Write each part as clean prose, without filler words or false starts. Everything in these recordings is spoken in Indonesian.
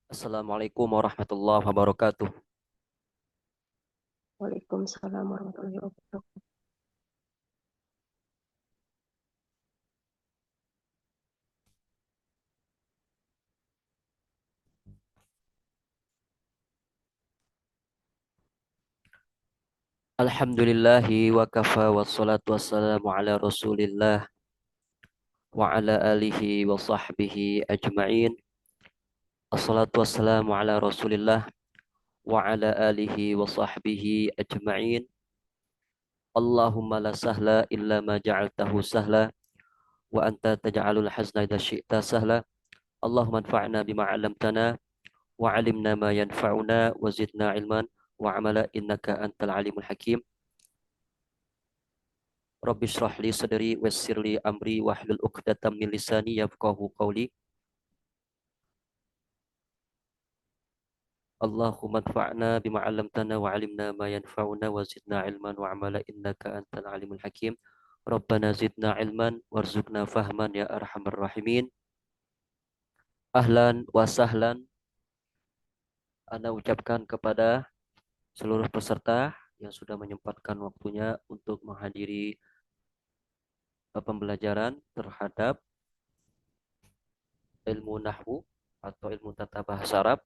Assalamualaikum warahmatullahi wabarakatuh. Waalaikumsalam warahmatullahi wabarakatuh. Alhamdulillahi wa kafa wassalatu wassalamu ala rasulillah wa ala alihi wa sahbihi ajma'in. Assalatu wassalamu ala rasulillah wa ala alihi wa sahbihi ajma'in. Allahumma la sahla illa ma ja'altahu sahla wa anta taj'alul hazna idha syi'ta sahla. Allahumma anfa'na bima 'allamtana wa 'allimna ma yanfa'una wa zidna ilman wa amala innaka antal alimul hakim. Rabbi shrah li sadri wassir li amri wahlul 'uqdatam min lisani yafqahu qawli. Allahumma anfa'na bima 'allamtana wa 'allimna ma yanfa'una wa zidna ilman wa amala innaka antal alimul hakim. Rabbana zidna ilman warzuqna fahman ya arhamar rahimin. Ahlan wa sahlan. Ana ucapkan kepada seluruh peserta yang sudah menyempatkan waktunya untuk menghadiri pembelajaran terhadap ilmu nahwu atau ilmu tata bahasa Arab.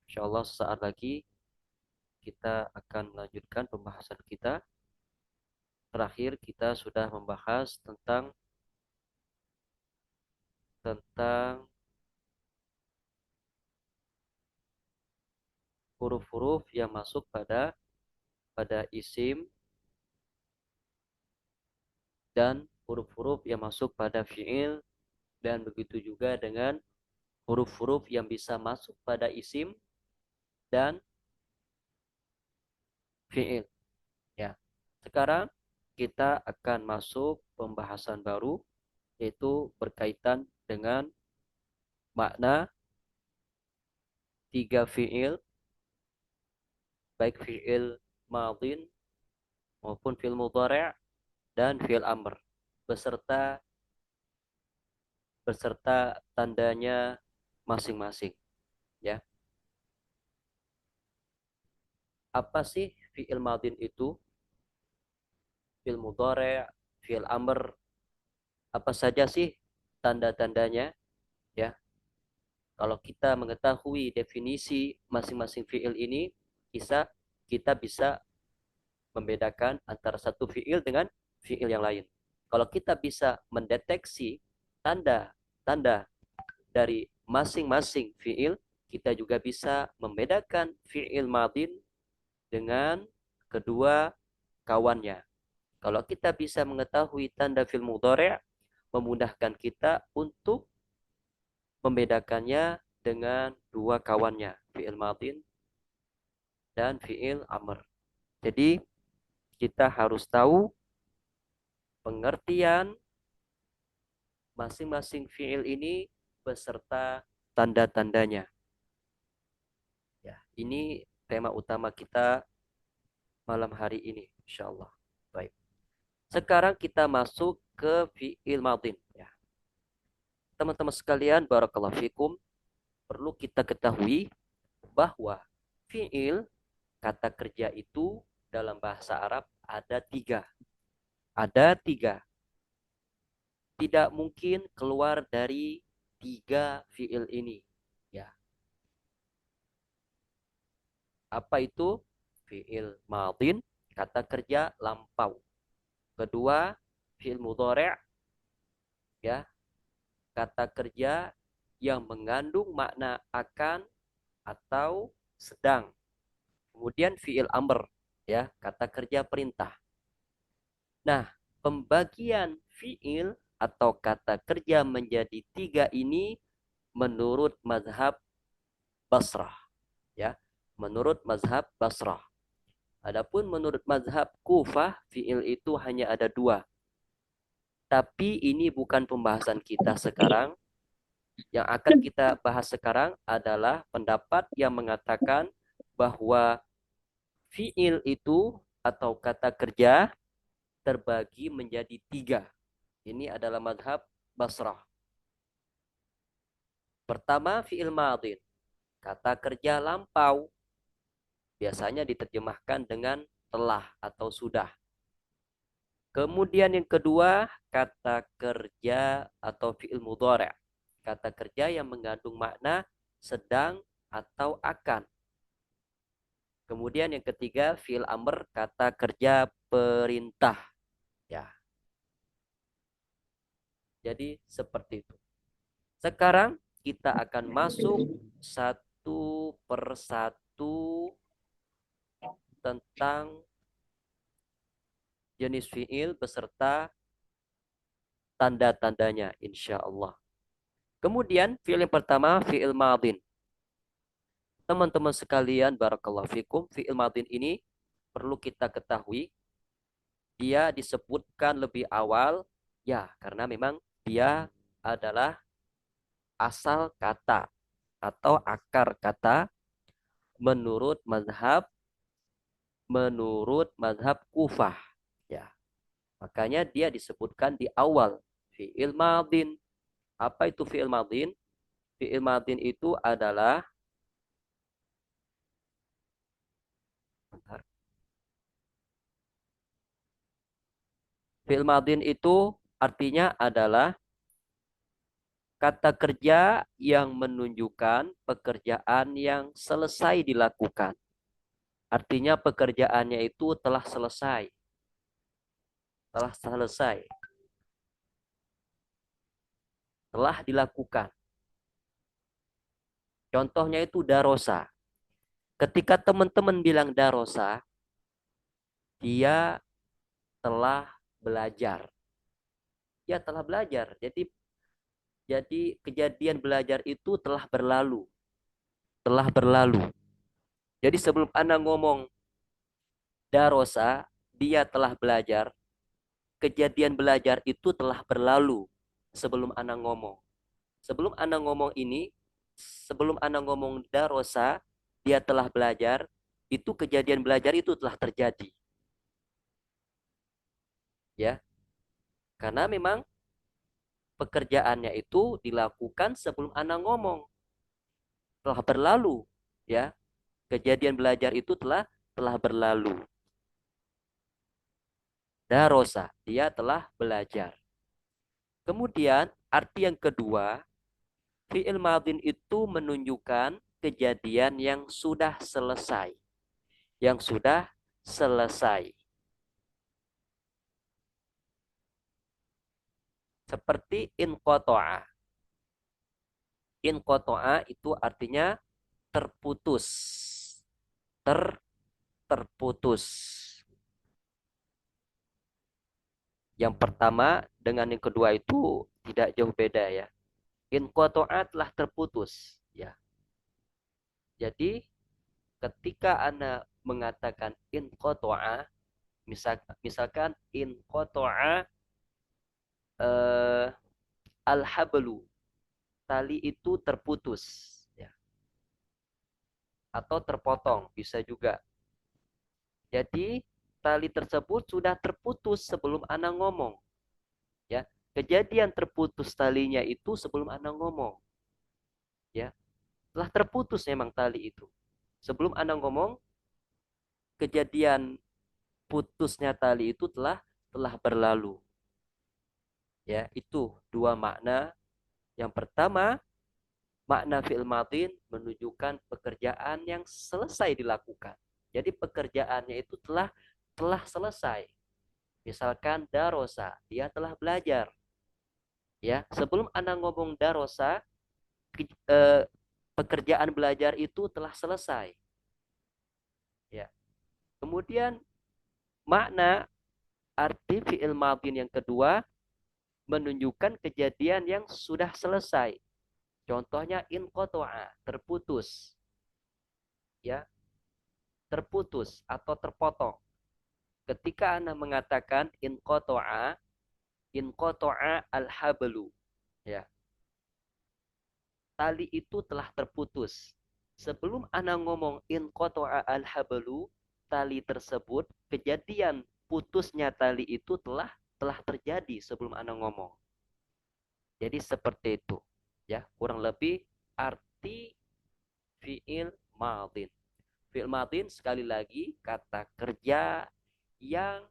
Insyaallah sesaat lagi kita akan melanjutkan pembahasan kita. Terakhir kita sudah membahas tentang huruf-huruf yang masuk pada isim dan huruf-huruf yang masuk pada fiil, dan begitu juga dengan huruf-huruf yang bisa masuk pada isim dan fiil. Ya. Sekarang kita akan masuk pembahasan baru, yaitu berkaitan dengan makna tiga fiil, baik fiil madin maupun fiil mudhari' dan fiil amr, beserta tandanya masing-masing. Ya, apa sih fiil madin itu? Fiil mudhari', fiil amr, apa saja sih tanda-tandanya? Ya, kalau kita mengetahui definisi masing-masing fiil ini, kita bisa membedakan antara satu fiil dengan fiil yang lain. Kalau kita bisa mendeteksi tanda-tanda dari masing-masing fiil, kita juga bisa membedakan fiil madin dengan kedua kawannya. Kalau kita bisa mengetahui tanda fiil mudhari', memudahkan kita untuk membedakannya dengan dua kawannya, fiil madin dan fiil amr. Jadi kita harus tahu pengertian masing-masing fiil ini beserta tanda-tandanya. Ya, ini tema utama kita malam hari ini, insyaallah. Baik. Sekarang kita masuk ke fiil madin. Ya. Teman-teman sekalian, barakallahu fikum, perlu kita ketahui bahwa fiil, kata kerja itu dalam bahasa Arab ada tiga. Ada tiga. Tidak mungkin keluar dari tiga fiil ini. Ya. Apa itu? Fiil madin, kata kerja lampau. Kedua, fiil mudhari', ya, kata kerja yang mengandung makna akan atau sedang. Kemudian fiil amr, ya, kata kerja perintah. Nah, pembagian fiil atau kata kerja menjadi tiga ini menurut mazhab Basrah, ya, menurut mazhab Basrah. Adapun menurut mazhab Kufah, fiil itu hanya ada dua. Tapi ini bukan pembahasan kita sekarang. Yang akan kita bahas sekarang adalah pendapat yang mengatakan bahwa fiil itu atau kata kerja terbagi menjadi tiga. Ini adalah mazhab Basrah. Pertama, fiil madin. Kata kerja lampau biasanya diterjemahkan dengan telah atau sudah. Kemudian yang kedua, kata kerja atau fi'il mudhari'. Kata kerja yang mengandung makna sedang atau akan. Kemudian yang ketiga, fi'il amr, kata kerja perintah. Ya, jadi seperti itu. Sekarang kita akan masuk satu persatu tentang jenis fi'il beserta tanda-tandanya insya Allah. Kemudian fi'il yang pertama fi'il madin. Teman-teman sekalian barakallahu fikum, fi'il madin ini perlu kita ketahui dia disebutkan lebih awal ya karena memang dia adalah asal kata atau akar kata menurut mazhab Kufah ya. Makanya dia disebutkan di awal fi'il madin. Apa itu fi'il madin? Fi'il madin itu adalah fi'il madin itu artinya adalah kata kerja yang menunjukkan pekerjaan yang selesai dilakukan. Artinya pekerjaannya itu telah selesai. Telah selesai. Telah dilakukan. Contohnya itu darosa. Ketika teman-teman bilang darosa, dia telah belajar. Dia telah belajar. Jadi kejadian belajar itu telah berlalu. Telah berlalu. Jadi sebelum Anda ngomong darosa, dia telah belajar. Kejadian belajar itu telah berlalu sebelum Anda ngomong. Sebelum Anda ngomong ini, sebelum Anda ngomong darosa, dia telah belajar, itu kejadian belajar itu telah terjadi. Ya, karena memang pekerjaannya itu dilakukan sebelum Anda ngomong. Telah berlalu, ya. Kejadian belajar itu telah berlalu. Darosa, dia telah belajar. Kemudian arti yang kedua, fi'il madin itu menunjukkan kejadian yang sudah selesai. Yang sudah selesai. Seperti inqoto'a. Inqoto'a itu artinya terputus. Terputus. Yang pertama dengan yang kedua itu tidak jauh beda ya. Inqoto'a telah terputus. Ya. Jadi ketika Anda mengatakan inqoto'a, misalkan inqoto'a eh, al-hablu, tali itu terputus. Ya. Atau terpotong, bisa juga. Jadi tali tersebut sudah terputus sebelum Anda ngomong. Ya, kejadian terputus talinya itu sebelum Anda ngomong. Ya, telah terputus memang tali itu. Sebelum Anda ngomong, kejadian putusnya tali itu telah berlalu. Ya, itu dua makna. Yang pertama, makna fi'il madin menunjukkan pekerjaan yang selesai dilakukan. Jadi pekerjaannya itu telah selesai. Misalkan darosa, dia telah belajar. Ya, sebelum Anda ngomong darosa, pekerjaan belajar itu telah selesai. Ya. Kemudian makna arti fi'il madin yang kedua menunjukkan kejadian yang sudah selesai. Contohnya inqoto'a, terputus. Ya, terputus atau terpotong. Ketika Anda mengatakan inqoto'a al-hablu. Ya, tali itu telah terputus. Sebelum Anda ngomong inqoto'a al-hablu, tali tersebut, kejadian putusnya tali itu telah terjadi sebelum Anda ngomong. Jadi seperti itu. Ya, kurang lebih arti fi'il madin. Fi'il madin sekali lagi kata kerja yang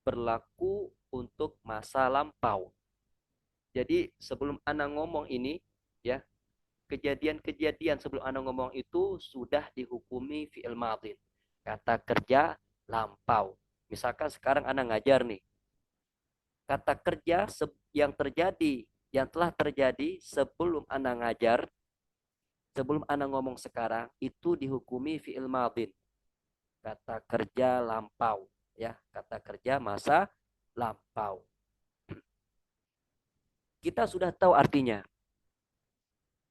berlaku untuk masa lampau. Jadi sebelum Ana ngomong ini, ya, kejadian-kejadian sebelum Ana ngomong itu sudah dihukumi fi'il madin. Kata kerja lampau. Misalkan sekarang Ana ngajar nih. Kata kerja yang terjadi, yang telah terjadi sebelum Ana ngajar, sebelum Ana ngomong sekarang, itu dihukumi fi'il madin. Kata kerja lampau. Ya, kata kerja masa lampau. Kita sudah tahu artinya.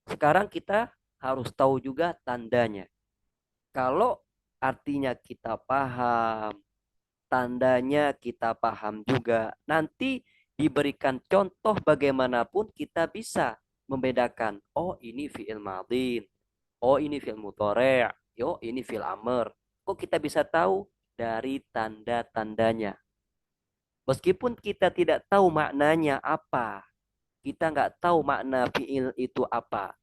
Sekarang kita harus tahu juga tandanya. Kalau artinya kita paham, tandanya kita paham juga, nanti diberikan contoh bagaimanapun kita bisa membedakan. Oh, ini fi'il madin. Oh, ini fi'il mudhari'. Oh, ini fi'il amr. Kok kita bisa tahu? Dari tanda-tandanya. Meskipun kita tidak tahu maknanya apa, kita nggak tahu makna fi'il itu apa.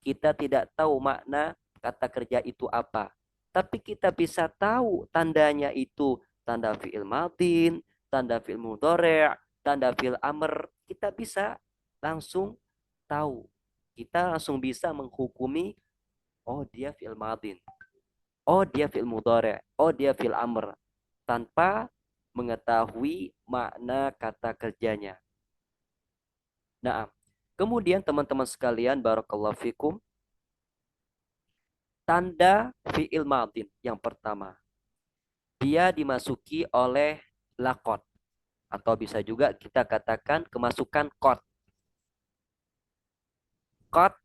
Kita tidak tahu makna kata kerja itu apa. Tapi kita bisa tahu tandanya itu tanda fi'il madin, tanda fi'il mudhari', tanda fi'il amr. Kita bisa langsung tahu. Kita langsung bisa menghukumi, oh dia fi'il madin, oh dia fi'il mudhari', oh dia fi'il amr. Tanpa mengetahui makna kata kerjanya. Nah, kemudian teman-teman sekalian, barakallahu fikum, tanda fi'il madin yang pertama, dia dimasuki oleh lakot. Atau bisa juga kita katakan kemasukan kot. Kot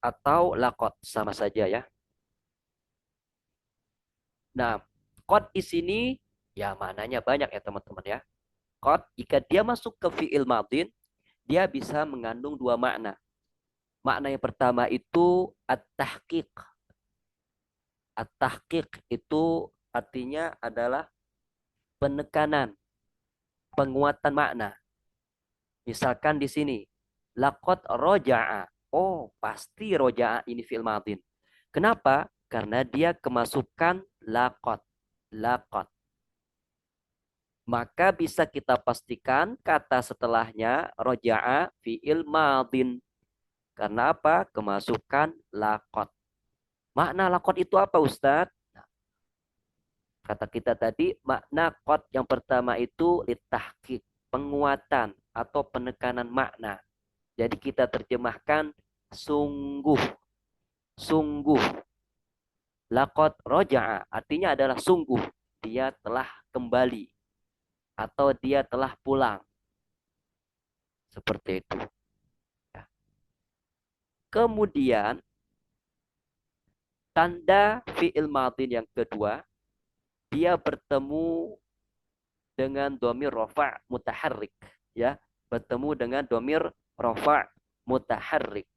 atau lakot, sama saja ya. Nah, kot di sini ya maknanya banyak ya teman-teman ya. Kot, jika dia masuk ke fi'il madin, dia bisa mengandung dua makna. Makna yang pertama itu at-tahqiq. At-tahqiq itu artinya adalah penekanan, penguatan makna. Misalkan di sini, laqad roja'a. Oh, pasti roja'a ini fi'il madin. Kenapa? Karena dia kemasukan laqad. Laqad. Maka bisa kita pastikan kata setelahnya roja'a fi'il madin. Karena apa? Kemasukan laqad. Makna laqad itu apa, Ustadz? Kata kita tadi, makna qad yang pertama itu litahqiq, penguatan atau penekanan makna. Jadi kita terjemahkan sungguh, sungguh. Laqad roja'a artinya adalah sungguh. Dia telah kembali atau dia telah pulang. Seperti itu. Ya. Kemudian tanda fi'il madin yang kedua, dia bertemu dengan domir rofa' mutaharrik. Ya, bertemu dengan domir rofa' mutaharrik.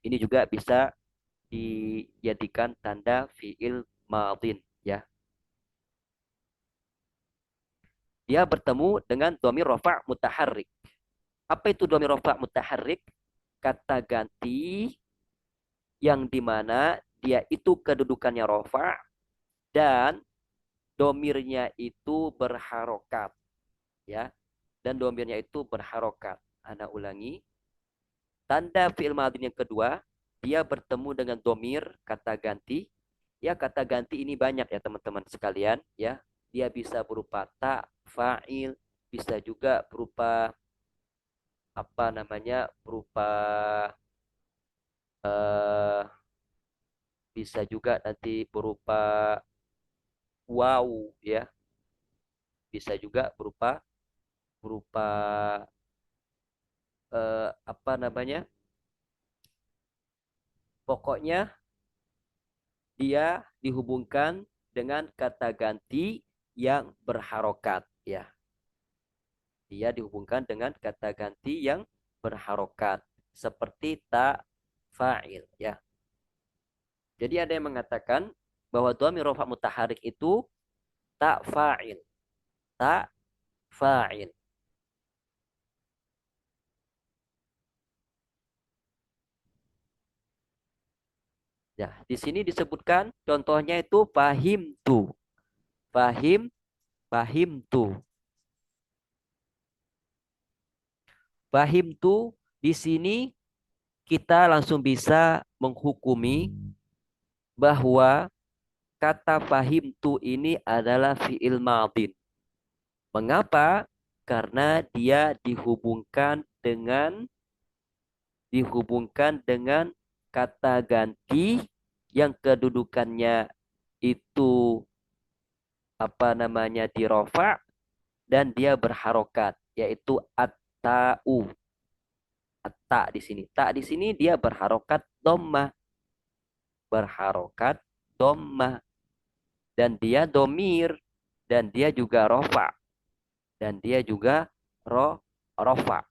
Ini juga bisa dijadikan tanda fi'il madin. Ya, dia bertemu dengan domir rofa' mutaharrik. Apa itu domir rofa' mutaharrik? Kata ganti yang dimana dia itu kedudukannya rofa' dan domirnya itu berharokat. Ya, dan domirnya itu berharokat. Ana ulangi. Tanda fi'il madin yang kedua, dia bertemu dengan domir, kata ganti. Ya, kata ganti ini banyak ya teman-teman sekalian. Ya, dia bisa berupa ta, fa'il, bisa juga berupa apa namanya, berupa eh, bisa juga nanti berupa wow, ya, bisa juga berupa berupa apa namanya, pokoknya dia dihubungkan dengan kata ganti yang berharokat, ya. Dia dihubungkan dengan kata ganti yang berharokat seperti ta fa'il, ya. Jadi ada yang mengatakan bahwa dhamir rafa mutaharik itu ta fa'il, ta fa'il. Ya, di sini disebutkan contohnya itu fahim tu. Fahim, fahim tu. Fahim tu di sini kita langsung bisa menghukumi bahwa kata fahim tu ini adalah fi'il madin. Mengapa? Karena dia dihubungkan dengan kata ganti yang kedudukannya itu apa namanya dirofa dan dia berharokat yaitu at-ta'u. At-ta di sini. Ta di sini dia berharokat dhammah, berharokat dhammah dan dia domir dan dia juga rofa dan dia juga rofa.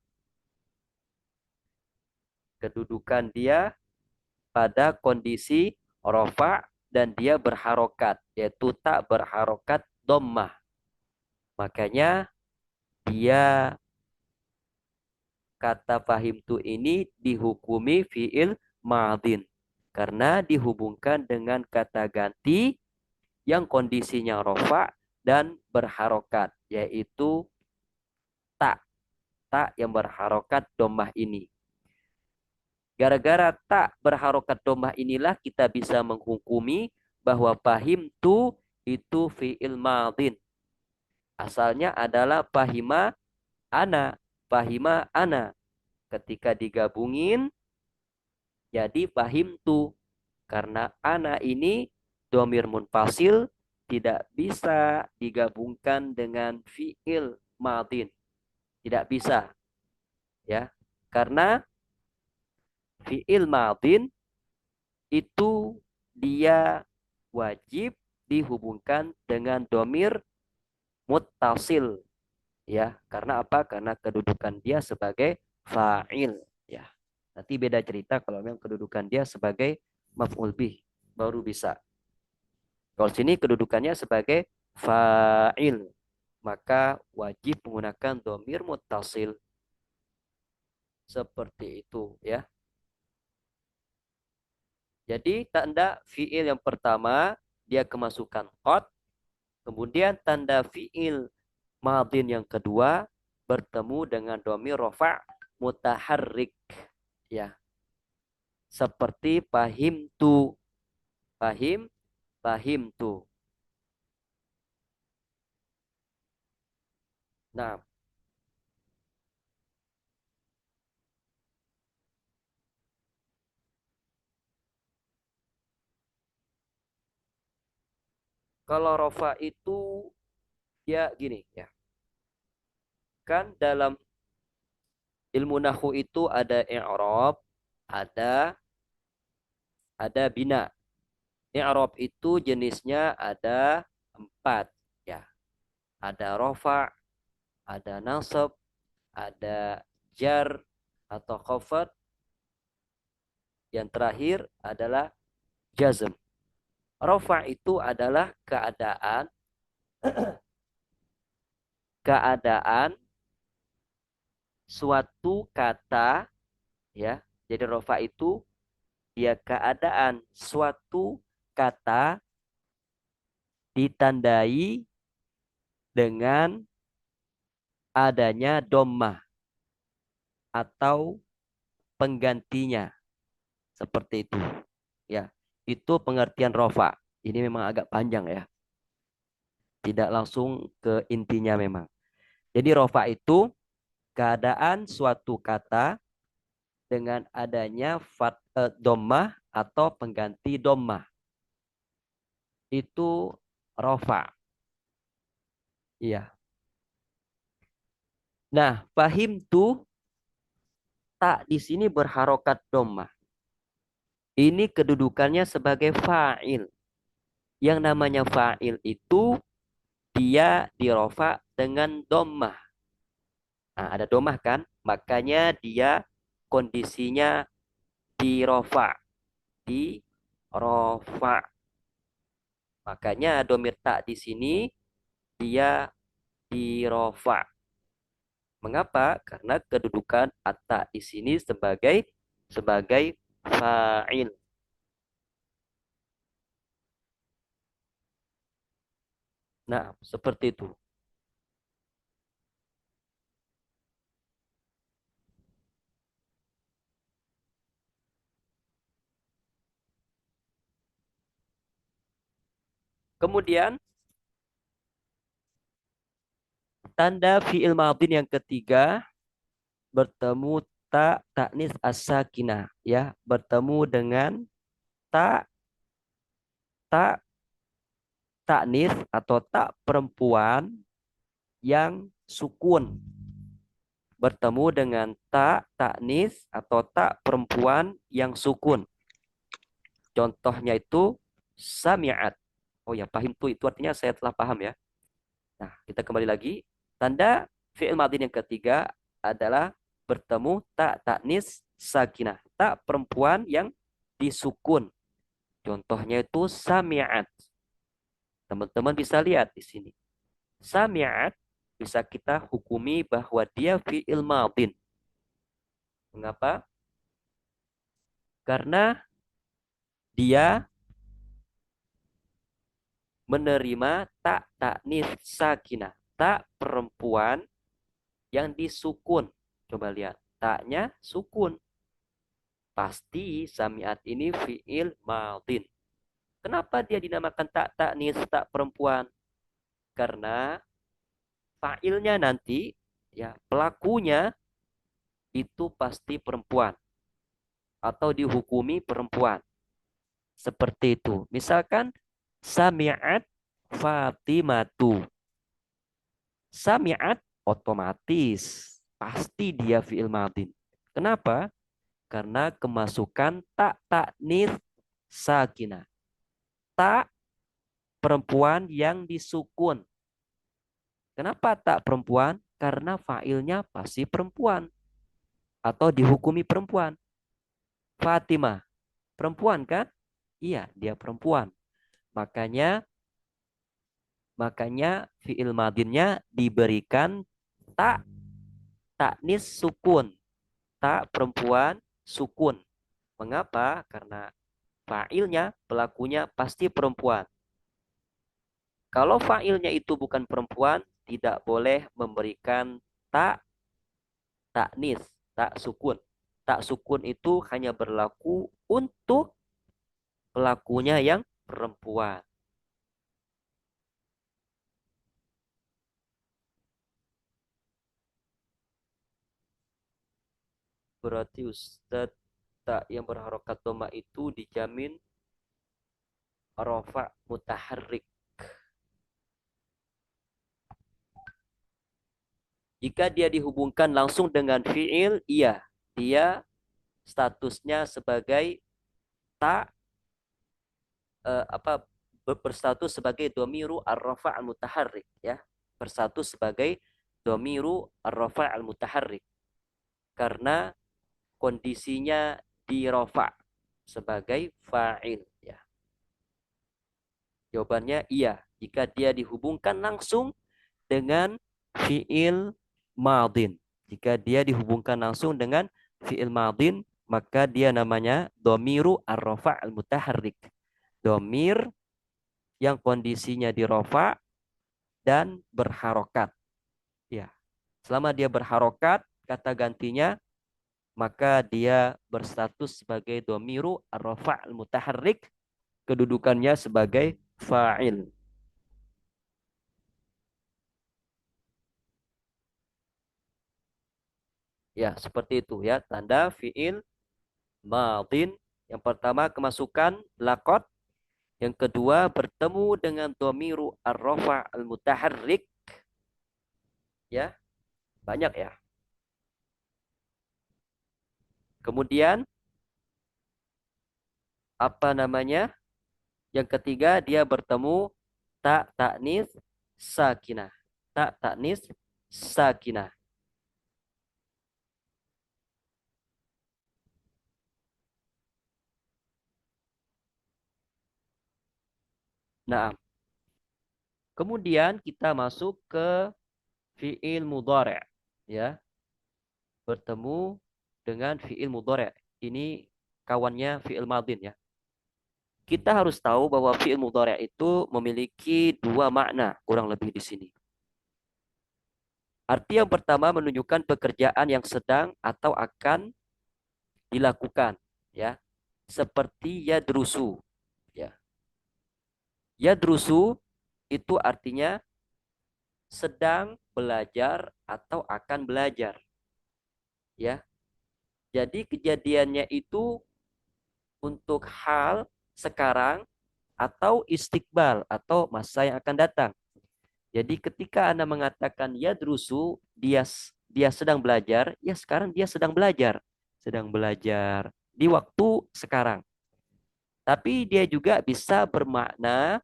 Kedudukan dia pada kondisi rofa dan dia berharokat yaitu tak berharokat dhammah. Makanya dia kata fahim tu ini dihukumi fiil madin karena dihubungkan dengan kata ganti yang kondisinya rofa dan berharokat yaitu tak tak yang berharokat domah ini. Gara-gara tak berharokat domah inilah kita bisa menghukumi bahwa fahim tu itu fiil madin. Asalnya adalah fahima ana. Ketika digabungin jadi fahim tu. Karena ana ini domir munfasil tidak bisa digabungkan dengan fiil madin. Tidak bisa. Ya. Karena fiil madin itu dia wajib dihubungkan dengan domir muttasil. Ya. Karena apa? Karena kedudukan dia sebagai fa'il. Ya. Nanti beda cerita kalau memang kedudukan dia sebagai maf'ul bih. Baru bisa. Kalau sini kedudukannya sebagai fa'il, maka wajib menggunakan domir muttasil seperti itu ya. Jadi tanda fi'il yang pertama dia kemasukan qad, kemudian tanda fi'il madin yang kedua bertemu dengan domir rofa mutaharrik ya. Seperti fahim tu, fahim, fahim tu. Nah, kalau rofa itu dia gini ya. Kan dalam ilmu nahu itu ada i'rab, ada bina. I'rab itu jenisnya ada 4 ya. Ada rofa, ada nasab, ada jar atau khafat. Yang terakhir adalah jazm. Rofa itu adalah keadaan suatu kata ya. Jadi rofa itu dia keadaan suatu kata ditandai dengan adanya dommah atau penggantinya. Seperti itu. Ya, itu pengertian rofa. Ini memang agak panjang ya. Tidak langsung ke intinya memang. Jadi rofa itu keadaan suatu kata dengan adanya dommah atau pengganti dommah. Itu rofa. Iya. Nah, fahim tuh tak di sini berharokat dommah. Ini kedudukannya sebagai fa'il. Yang namanya fa'il itu dia dirofa dengan dommah. Nah, ada dommah kan? Makanya dia kondisinya dirofa. Dirofa. Makanya domir tak di sini dia dirofa. Mengapa? Karena kedudukan atta di sini sebagai fa'il. Nah, seperti itu. Kemudian tanda fi'il madin yang ketiga bertemu ta taknis as-sakinah ya, bertemu dengan ta ta taknis atau tak perempuan yang sukun, bertemu dengan tak taknis atau tak perempuan yang sukun. Contohnya itu sami'at. Oh ya, paham tuh itu artinya saya telah paham ya. Nah, kita kembali lagi. Tanda fi'il madin yang ketiga adalah bertemu tak taknis sakinah. Tak perempuan yang disukun. Contohnya itu sami'at. Teman-teman bisa lihat di sini. Sami'at bisa kita hukumi bahwa dia fi'il madin. Mengapa? Karena dia menerima tak taknis sakinah. Tak perempuan yang disukun. Coba lihat. Taknya sukun. Pasti samiat ini fi'il madin. Kenapa dia dinamakan tak taknis tak perempuan? Karena fa'ilnya nanti ya pelakunya itu pasti perempuan atau dihukumi perempuan. Seperti itu. Misalkan sami'at Fatimatu. Sami'at otomatis pasti dia fi'il madin. Kenapa? Karena kemasukan tak taknis sakinah. Tak perempuan yang disukun. Kenapa tak perempuan? Karena fa'ilnya pasti perempuan atau dihukumi perempuan. Fatimah, perempuan kan? Iya, dia perempuan. Makanya makanya fi'il madinnya diberikan tak taknis sukun. Tak perempuan sukun. Mengapa? Karena fa'ilnya, pelakunya pasti perempuan. Kalau fa'ilnya itu bukan perempuan, tidak boleh memberikan tak taknis, tak sukun. Tak sukun itu hanya berlaku untuk pelakunya yang perempuan. Berarti Ustadz tak yang berharokat doma itu dijamin rofa mutaharrik. Jika dia dihubungkan langsung dengan fi'il, iya, dia statusnya sebagai tak apa berstatus sebagai domiru ar-rafa al-mutaharrik ya. Berstatus sebagai domiru ar-rafa al-mutaharrik karena kondisinya di rofa sebagai fa'il ya. Jawabannya iya jika dia dihubungkan langsung dengan fi'il madin. Jika dia dihubungkan langsung dengan fi'il madin, maka dia namanya domiru ar-rafa al-mutaharrik. Domir yang kondisinya di rofa dan berharokat. Ya, selama dia berharokat, kata gantinya maka dia berstatus sebagai domiru ar-rafa al-mutaharrik, kedudukannya sebagai fa'il. Ya, seperti itu ya, tanda fi'il madin. Yang pertama kemasukan lakot, yang kedua bertemu dengan domiru ar-rafa al-mutaharrik. Ya, banyak ya. Kemudian apa namanya? Yang ketiga dia bertemu tak taknis sakinah. Tak taknis sakinah. Nah, kemudian kita masuk ke fi'il mudhari', ya. Bertemu dengan fi'il mudhari'. Ini kawannya fi'il madin ya. kita harus tahu bahwa fi'il mudhari' itu memiliki dua makna kurang lebih di sini. Arti yang pertama menunjukkan pekerjaan yang sedang atau akan dilakukan, ya. Seperti yadrusu, ya. Yadrusu itu artinya sedang belajar atau akan belajar, ya. Jadi kejadiannya itu untuk hal sekarang atau istiqbal atau masa yang akan datang. Jadi ketika Anda mengatakan yadrusu, dia sedang belajar, ya sekarang dia sedang belajar. Sedang belajar di waktu sekarang. Tapi dia juga bisa bermakna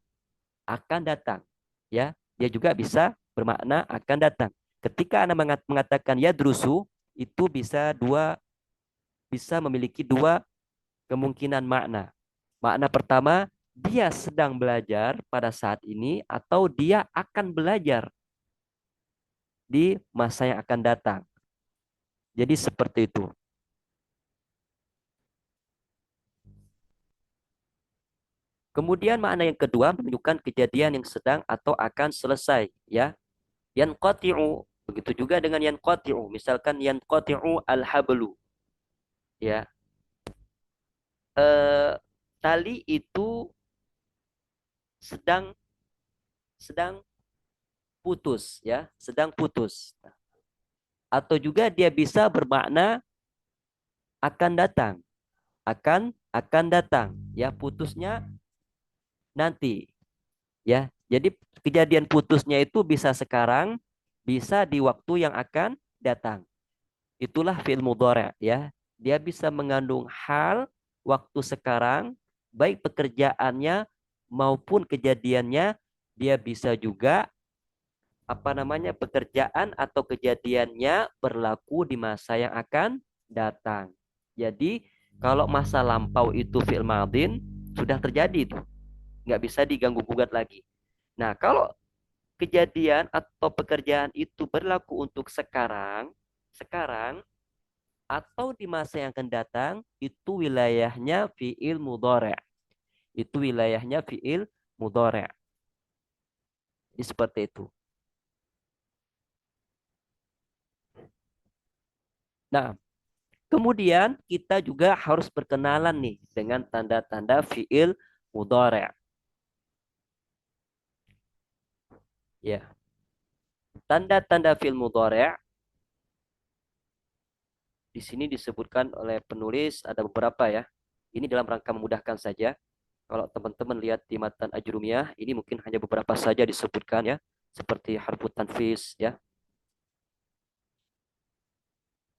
akan datang. Ya, dia juga bisa bermakna akan datang. Ketika Anda mengatakan yadrusu, itu bisa memiliki dua kemungkinan makna. Makna pertama, dia sedang belajar pada saat ini atau dia akan belajar di masa yang akan datang. Jadi seperti itu. Kemudian makna yang kedua menunjukkan kejadian yang sedang atau akan selesai, ya. Yanqati'u, begitu juga dengan yanqati'u. Misalkan yanqati'u al-hablu, ya. Eh, tali itu sedang sedang putus, ya, sedang putus. Atau juga dia bisa bermakna akan datang, akan datang, ya, putusnya nanti, ya. Jadi kejadian putusnya itu bisa sekarang, bisa di waktu yang akan datang. Itulah fi'il mudhari', ya. Dia bisa mengandung hal waktu sekarang, baik pekerjaannya maupun kejadiannya. Dia bisa juga pekerjaan atau kejadiannya berlaku di masa yang akan datang. Jadi kalau masa lampau itu fi'il madin sudah terjadi itu, nggak bisa diganggu gugat lagi. Nah, kalau kejadian atau pekerjaan itu berlaku untuk sekarang atau di masa yang akan datang, itu wilayahnya fi'il mudhari'. Itu wilayahnya fi'il mudhari'. Jadi seperti itu. Nah, kemudian kita juga harus berkenalan nih dengan tanda-tanda fi'il mudhari'. Ya, tanda-tanda fi'il mudhari' di sini disebutkan oleh penulis ada beberapa, ya. Ini dalam rangka memudahkan saja. Kalau teman-teman lihat di matan Ajrumiyah, ini mungkin hanya beberapa saja disebutkan, ya. Seperti harfu tanfis, ya.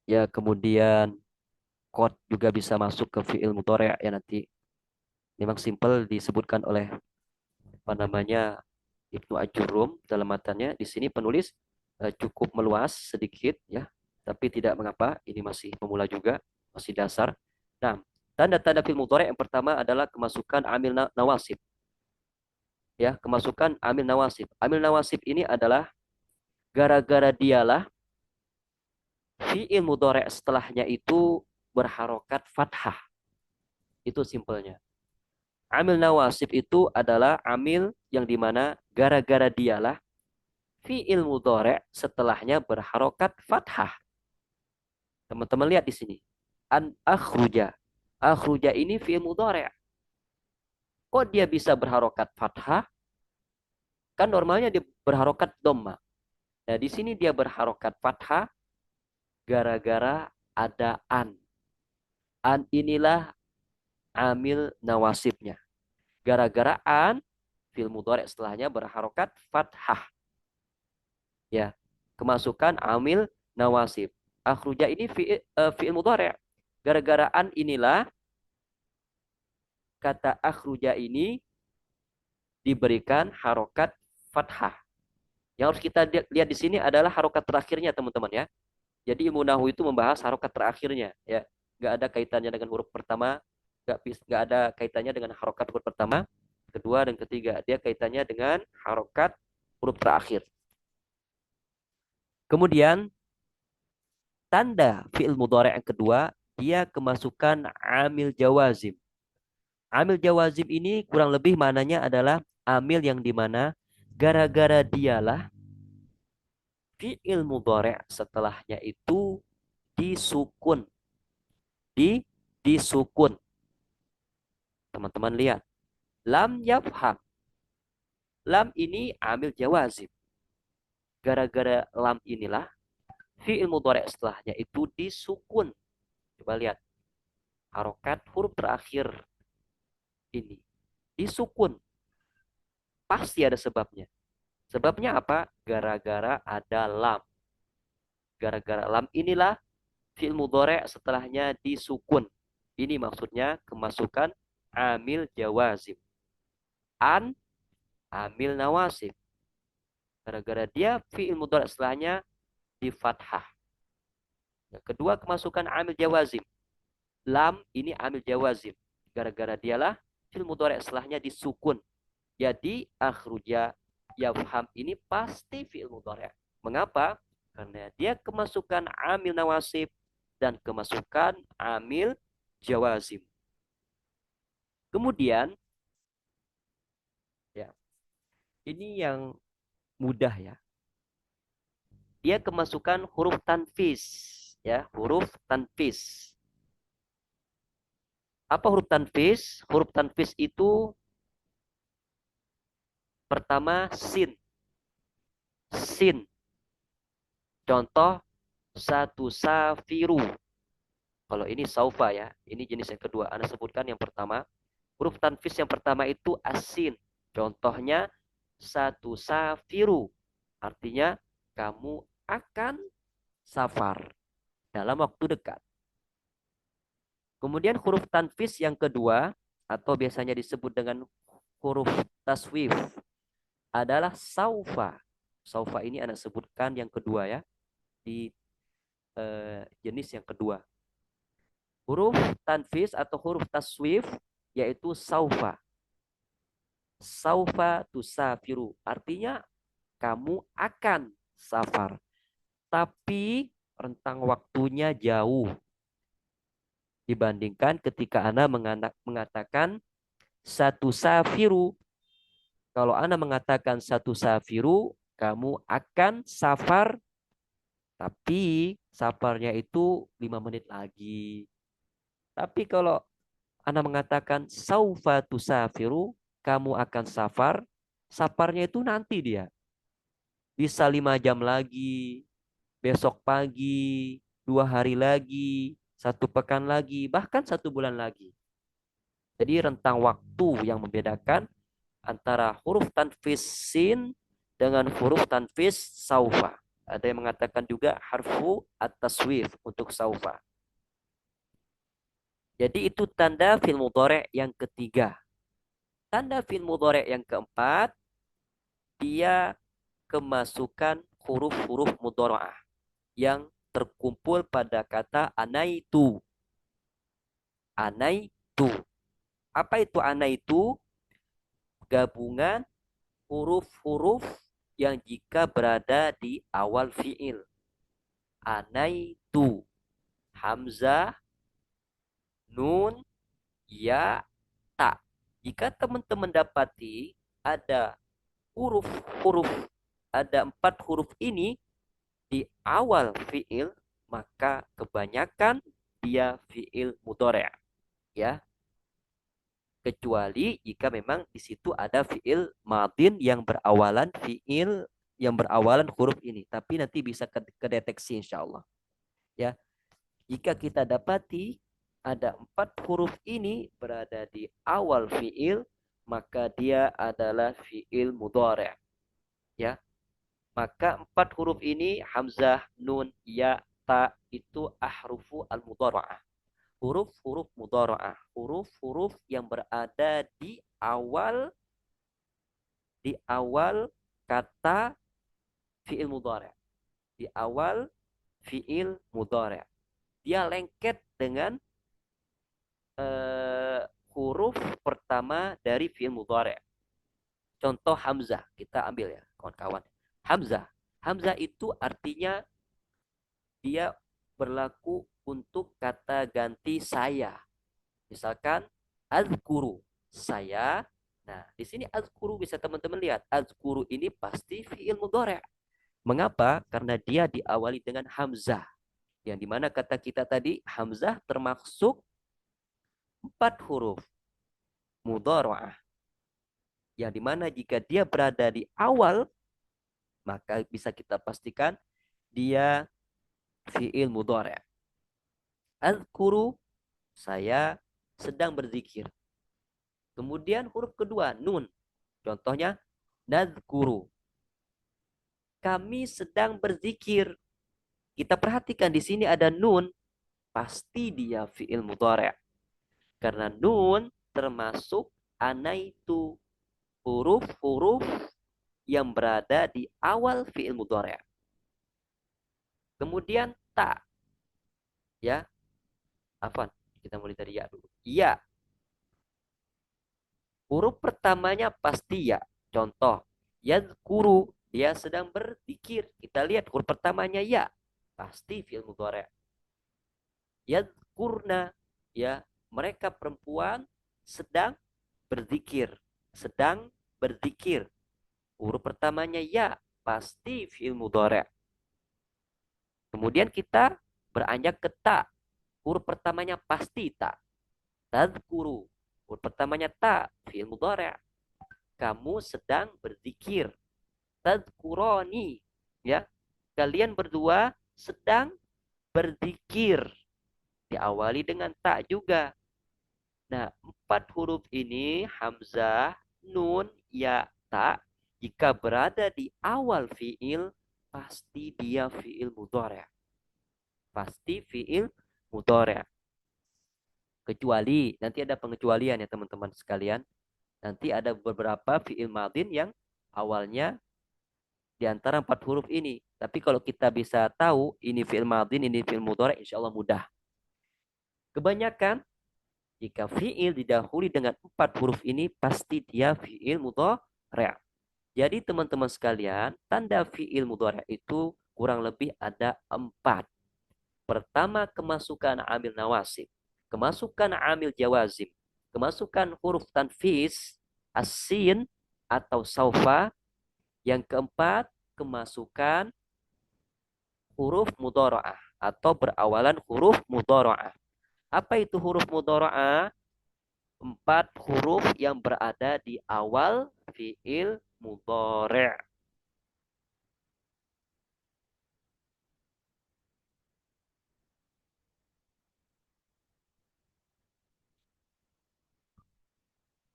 Ya, kemudian qad juga bisa masuk ke fi'il mudhari' ya nanti. Memang simpel disebutkan oleh Ibnu Ajurum dalam matanya. Di sini penulis cukup meluas sedikit, ya, tapi tidak mengapa. Ini masih pemula juga, masih dasar. Nah, tanda-tanda fi'il mudhari' yang pertama adalah kemasukan amil nawasib. Ya, kemasukan amil nawasib. Amil nawasib ini adalah gara-gara dialah fi'il mudhari' setelahnya itu berharokat fathah. Itu simpelnya. Amil nawasib itu adalah amil yang dimana gara-gara dialah fi'il mudhari' setelahnya berharokat fathah. Teman-teman lihat di sini. An akhruja. Akhruja ini fi'il mudhari'. Kok dia bisa berharokat fathah? Kan normalnya dia berharokat dhamma. Nah, di sini dia berharokat fathah gara-gara ada an. An inilah amil nawasibnya. Gara-gara an, fi'il mudhari' setelahnya berharokat fathah. Ya, kemasukan amil nawasib. Akhruja ini fi'il mudhari'. Gara-gara an inilah kata akhruja ini diberikan harokat fathah. Yang harus kita lihat di sini adalah harokat terakhirnya, teman-teman, ya. Jadi ilmu nahu itu membahas harokat terakhirnya, ya. Nggak ada kaitannya dengan huruf pertama, nggak ada kaitannya dengan harokat huruf pertama, kedua, dan ketiga. Dia kaitannya dengan harokat huruf terakhir. Kemudian tanda fi'il mudhari' yang kedua, dia kemasukan amil jawazim. Amil jawazim ini kurang lebih maknanya adalah amil yang dimana gara-gara dialah fi'il mudhari' setelahnya itu disukun. Disukun. Teman-teman lihat. Lam yafham. Lam ini amil jawazim. Gara-gara lam inilah fi'il mudhari' setelahnya itu disukun. Coba lihat. Harokat huruf terakhir ini. Disukun. Pasti ada sebabnya. Sebabnya apa? Gara-gara ada lam. Gara-gara lam inilah fi'il mudhari' setelahnya disukun. Ini maksudnya kemasukan amil jawazim. An amil nawasib. Gara-gara dia fi'il mudhari' setelahnya di fathah. Yang kedua kemasukan amil jawazim. Lam ini amil jawazim. Gara-gara dialah fi'il mudhari' setelahnya disukun. Jadi akhruja yafham ini pasti fi'il mudhari'. Mengapa? Karena dia kemasukan amil nawasib dan kemasukan amil jawazim. Kemudian ya, ini yang mudah ya. Dia kemasukan huruf tanfis ya, huruf tanfis. Apa huruf tanfis? Huruf tanfis itu pertama sin. Sin. Contoh satu safiru. Kalau ini saufa ya, ini jenis yang kedua. Anda sebutkan yang pertama. Huruf tanfis yang pertama itu asin. Contohnya satu safiru. Artinya kamu akan safar dalam waktu dekat. Kemudian huruf tanfis yang kedua atau biasanya disebut dengan huruf taswif adalah saufa. Saufa ini Anda sebutkan yang kedua ya di jenis yang kedua. Huruf tanfis atau huruf taswif yaitu saufa. Saufa tusafiru. Artinya kamu akan safar. Tapi rentang waktunya jauh. Dibandingkan ketika Anda mengatakan satu safiru. Kalau Anda mengatakan satu safiru, kamu akan safar. Tapi safarnya itu 5 menit lagi. Tapi kalau Anda mengatakan saufa tusafiru, kamu akan safar. Safarnya itu nanti dia. Bisa 5 jam lagi, besok pagi, 2 hari lagi, 1 pekan lagi, bahkan 1 bulan lagi. Jadi rentang waktu yang membedakan antara huruf tanfis sin dengan huruf tanfis saufa. Ada yang mengatakan juga harfu at-taswif untuk saufa. Jadi itu tanda fi'il mudhari' yang ketiga. Tanda fi'il mudhari' yang keempat, dia kemasukan huruf-huruf mudhara'ah yang terkumpul pada kata anaitu. Anaitu. Apa itu anaitu? Gabungan huruf-huruf yang jika berada di awal fi'il. Anaitu. Hamzah, nun, ya, ta. Jika teman-teman dapati ada huruf-huruf, ada 4 huruf ini di awal fi'il, maka kebanyakan dia fi'il mudhari'. Ya, kecuali jika memang di situ ada fi'il madin yang berawalan huruf ini, tapi nanti bisa kedeteksi insya Allah ya. Jika kita dapati ada 4 huruf ini berada di awal fi'il, maka dia adalah fi'il mudhari' ya. Maka 4 huruf ini hamzah, nun, ya, ta itu ahrufu al-mudhara'ah. Huruf-huruf mudhara'ah, huruf-huruf yang berada di awal kata fi'il mudhari'. Di awal fi'il mudhari'. Dia lengket dengan huruf pertama dari fi'il mudhari'. Contoh hamzah, kita ambil ya kawan-kawan. Hamzah. Hamzah itu artinya dia berlaku untuk kata ganti saya. Misalkan Azkuru, saya. Nah, di sini azkuru bisa teman-teman lihat. Azkuru ini pasti fi'il mudhari'. Mengapa? Karena dia diawali dengan hamzah. Yang dimana kata kita tadi, hamzah termasuk 4 huruf mudhara'ah. Yang dimana jika dia berada di awal, maka bisa kita pastikan dia fi'il mudhari'. Azkuru, saya sedang berzikir. Kemudian huruf kedua, nun. Contohnya, nadzkuru, kami sedang berzikir. Kita perhatikan di sini ada nun, pasti dia fi'il mudhari'. Karena nun termasuk anaitu, huruf-huruf yang berada di awal fi'il mudhari'. Kemudian ta, ya, afan, kita mulai dari ya dulu. Ya, huruf pertamanya pasti ya. Contoh, yadhkuru, dia sedang berzikir. Kita lihat huruf pertamanya ya, pasti fi'il mudhari'. Yadhkurna, ya, mereka perempuan sedang berzikir. Sedang berzikir. Huruf pertamanya ya, pasti fi'il mudhari'. Kemudian kita beranjak ke ta. Huruf pertamanya pasti ta. Tadhkuru. Huruf pertamanya ta, fi'il mudhari'. Kamu sedang berzikir. Tadhkuroni. Ya. Kalian berdua sedang berzikir. Diawali dengan ta juga. Nah, 4 huruf ini, hamzah, nun, ya, ta, jika berada di awal fi'il, pasti dia fi'il mudhari'. Pasti fi'il mudhari'. Kecuali, nanti ada pengecualian ya teman-teman sekalian. Nanti ada beberapa fi'il madin yang awalnya di antara 4 huruf ini. Tapi kalau kita bisa tahu ini fi'il madin, ini fi'il mudhari', insya Allah mudah. Kebanyakan jika fi'il didahului dengan 4 huruf ini, pasti dia fi'il mudhari'. Jadi teman-teman sekalian, tanda fi'il mudhari' itu kurang lebih ada 4. Pertama, kemasukan amil nawasib, kemasukan amil jawazim, kemasukan huruf tanfis, asin atau saufa. Yang keempat, kemasukan huruf mudhara'ah atau berawalan huruf mudhara'ah. Apa itu huruf mudhara'ah? 4 huruf yang berada di awal fi'il mudhari'.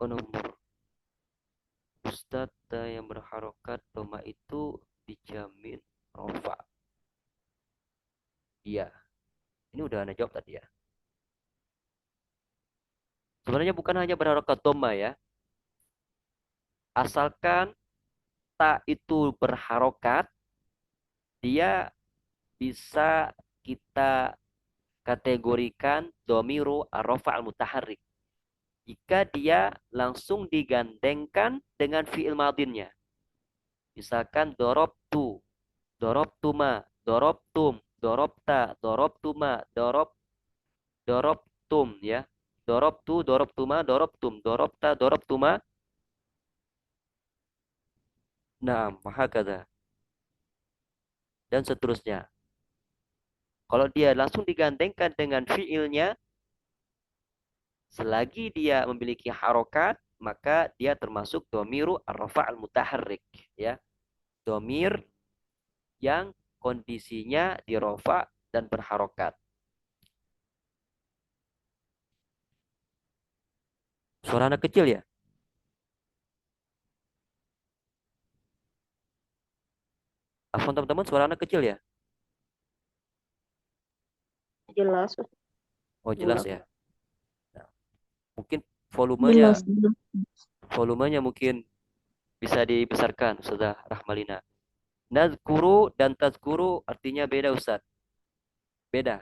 Nomor Ustadz yang berharokat doma itu dijamin rofa. Iya, ini udah anda jawab tadi ya. Sebenarnya bukan hanya berharokat doma ya. Asalkan ta itu berharokat, dia bisa kita kategorikan domiru arrofa al-mutaharrik. Jika dia langsung digandengkan dengan fi'il madinnya. Misalkan dorobtu, dorobtuma, dorobtum, dorobta, dorobtuma, dorobtum ya. Dorobtu, dorobtuma, dorobtum, dorobta, dorobtuma. Nah, mahakada. Dan seterusnya. Kalau dia langsung digandengkan dengan fi'ilnya, selagi dia memiliki harokat, maka dia termasuk domiru ar-rafa' al-mutaharrik. Ya. Domir yang kondisinya dirofa dan berharokat. Suara anak kecil ya? Afwan teman-teman, suara anak kecil ya? Jelas. Oh jelas Jelas. ya. Nah, mungkin Jelas. volumenya volumenya mungkin bisa dibesarkan, Ustazah Rahmalina. Nazkuru dan tazkuru artinya beda Ustaz. Beda.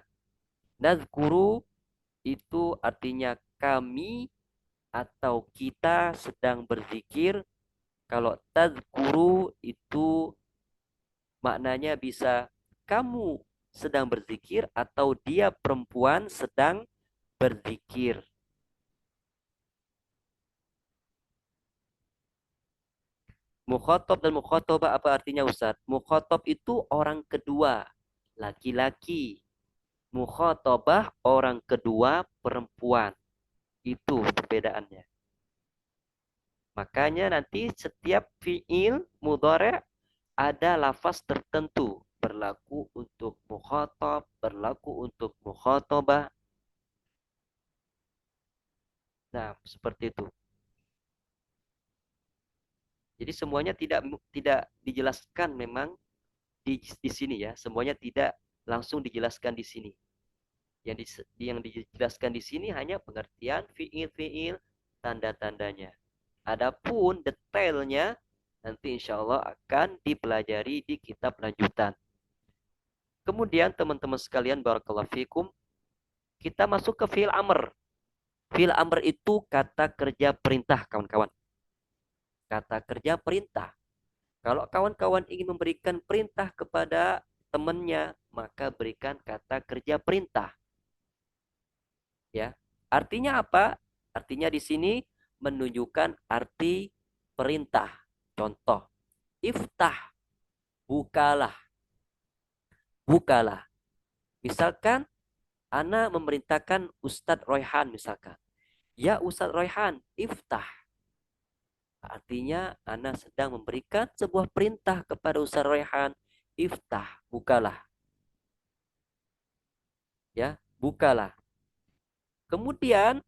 Nazkuru itu artinya kami atau kita sedang berzikir. Kalau tazkuru itu maknanya bisa kamu sedang berzikir atau dia perempuan sedang berzikir. Mukhotob dan mukhotobah apa artinya Ustaz? Mukhotob itu orang kedua, laki-laki. Mukhotobah orang kedua, perempuan. Itu perbedaannya. Makanya nanti setiap fiil mudhari' ada lafaz tertentu. Berlaku untuk mukhotob, berlaku untuk mukhotobah. Nah, seperti itu. Jadi semuanya tidak dijelaskan memang di sini ya. Semuanya tidak langsung dijelaskan di sini. Yang dijelaskan di sini hanya pengertian fiil-fiil, tanda-tandanya. Adapun detailnya nanti insya Allah akan dipelajari di kitab lanjutan. Kemudian teman-teman sekalian barakallahu fikum, kita masuk ke fiil amr. Fiil amr itu kata kerja perintah kawan-kawan. Kata kerja perintah. Kalau kawan-kawan ingin memberikan perintah kepada temannya, maka berikan kata kerja perintah. Ya. Artinya apa? Artinya di sini menunjukkan arti perintah. Contoh, iftah, bukalah, bukalah. Misalkan Ana memerintahkan Ustadz Royhan misalkan. Ya Ustadz Royhan, iftah. Artinya Ana sedang memberikan sebuah perintah kepada Ustadz Royhan. Iftah, bukalah. Ya, bukalah. Kemudian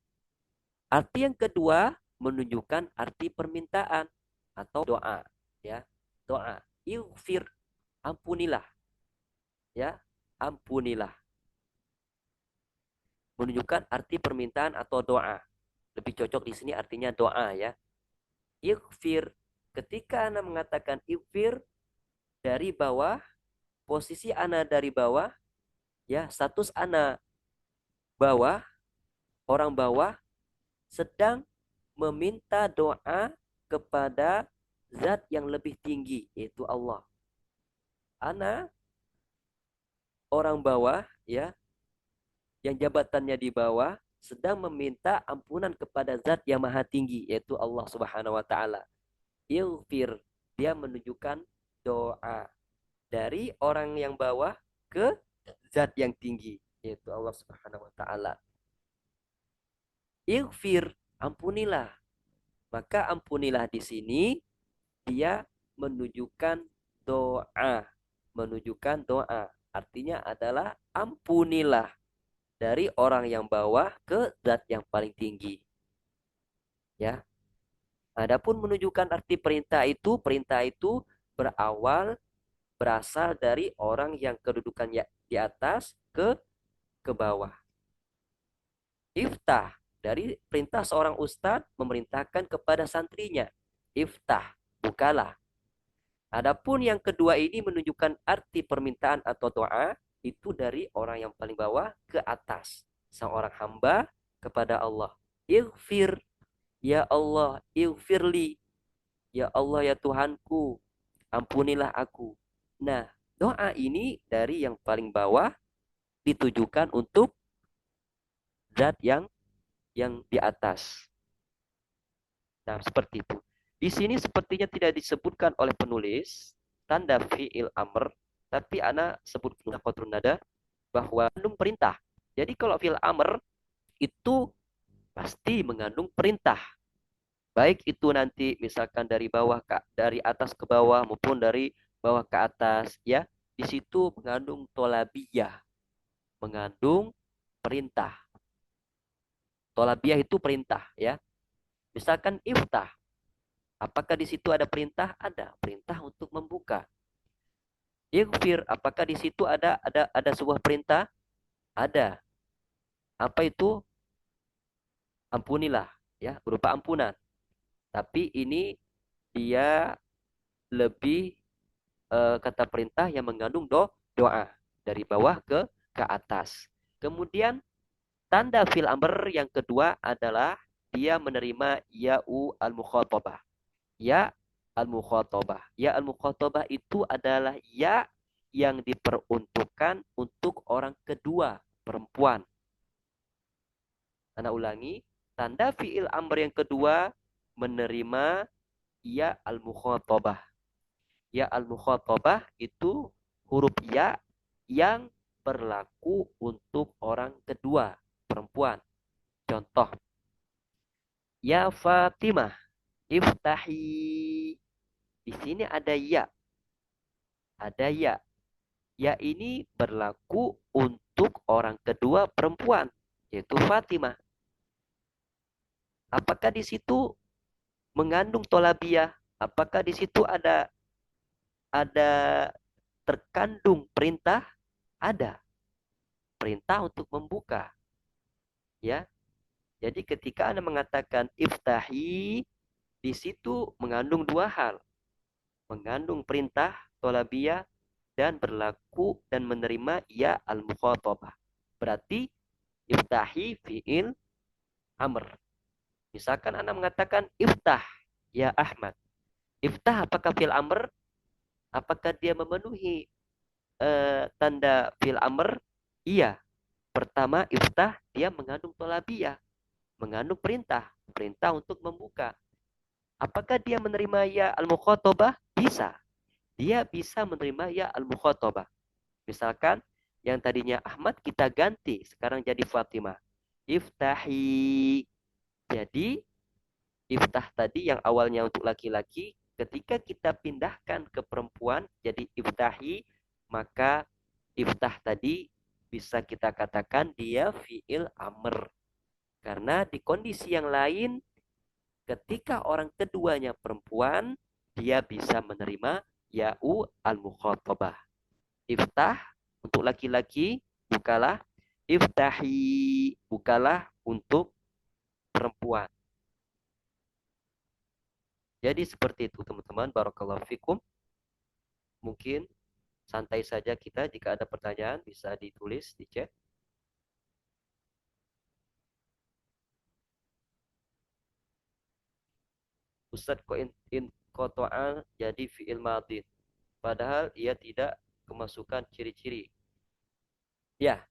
arti yang kedua menunjukkan arti permintaan atau doa. Ya, doa. Ighfir, ampunilah. Ya, ampunilah. Menunjukkan arti permintaan atau doa. Lebih cocok di sini artinya doa ya. Ighfir. Ketika Anda mengatakan ighfir dari bawah, posisi Anda dari bawah, ya status Anda bawah, orang bawah sedang meminta doa kepada zat yang lebih tinggi, yaitu Allah. Ana orang bawah, ya, yang jabatannya di bawah, sedang meminta ampunan kepada zat yang maha tinggi, yaitu Allah Subhanahu wa Ta'ala. Ilfir, dia menunjukkan doa dari orang yang bawah ke zat yang tinggi, yaitu Allah Subhanahu wa Ta'ala. Ilfir, ampunilah. Maka ampunilah di sini dia menunjukkan doa, menunjukkan doa. Artinya adalah ampunilah dari orang yang bawah ke zat yang paling tinggi. Ya. Adapun menunjukkan arti perintah itu berasal dari orang yang kedudukannya di atas ke bawah. Iftah dari perintah seorang ustadz memerintahkan kepada santrinya. Iftah, bukalah. Adapun yang kedua ini menunjukkan arti permintaan atau doa itu dari orang yang paling bawah ke atas. Seorang hamba kepada Allah. Ighfir, ya Allah, ighfirli. Ya Allah, ya Tuhanku, ampunilah aku. Nah, doa ini dari yang paling bawah ditujukan untuk zat yang di atas. Nah, seperti itu. Di sini sepertinya tidak disebutkan oleh penulis tanda fi'il amr, tapi ana sebut qatrun nada bahwa mengandung perintah. Jadi kalau fi'il amr itu pasti mengandung perintah. Baik itu nanti misalkan dari atas ke bawah maupun dari bawah ke atas ya. Di situ mengandung tolabiyah, mengandung perintah. Tolabiyah itu perintah ya. Misalkan iftah, apakah di situ ada perintah? Ada perintah untuk membuka. Ighfir, apakah di situ ada sebuah perintah? Ada. Apa itu? Ampunilah, ya, berupa ampunan. Tapi ini dia lebih kata perintah yang mengandung doa dari bawah ke atas. Kemudian tanda fil amr yang kedua adalah dia menerima ya'u al-mukhatabah. Ya al-mukhatabah. Ya al-mukhatabah itu adalah ya yang diperuntukkan untuk orang kedua, perempuan. Ana ulangi, tanda fi'il amr yang kedua menerima ya al-mukhatabah. Ya al-mukhatabah itu huruf ya yang berlaku untuk orang kedua, perempuan. Contoh, ya Fatimah, iftahi. Di sini ada ya, ada ya. Ya ini berlaku untuk orang kedua perempuan, yaitu Fatimah. Apakah di situ mengandung tolabiyah? Apakah di situ ada terkandung perintah? Ada perintah untuk membuka, ya. Jadi ketika Anda mengatakan iftahi, di situ mengandung dua hal, mengandung perintah tolabiyah dan berlaku dan menerima ya al-mukhatabah. Berarti iftahi fi'il amr. Misalkan Anda mengatakan iftah ya Ahmad. Iftah apakah fi'il amr? Apakah dia memenuhi tanda fi'il amr? Iya. Pertama, iftah dia mengandung tolabiyah, mengandung perintah, perintah untuk membuka. Apakah dia menerima ya al-mukhatabah? Bisa. Dia bisa menerima ya al-mukhatabah. Misalkan yang tadinya Ahmad kita ganti sekarang jadi Fatimah. Iftahi. Jadi iftah tadi yang awalnya untuk laki-laki, ketika kita pindahkan ke perempuan jadi iftahi, maka iftah tadi bisa kita katakan dia fi'il amr. Karena di kondisi yang lain, ketika orang keduanya perempuan, dia bisa menerima ya'u al-mukhatabah. Iftah untuk laki-laki, bukalah. Iftahi, bukalah untuk perempuan. Jadi seperti itu teman-teman. Barakallahu fikum. Mungkin santai saja kita, jika ada pertanyaan bisa ditulis di chat. Ustadz kok in kotoan jadi fi'il madin. Padahal ia tidak kemasukan ciri-ciri. Ya,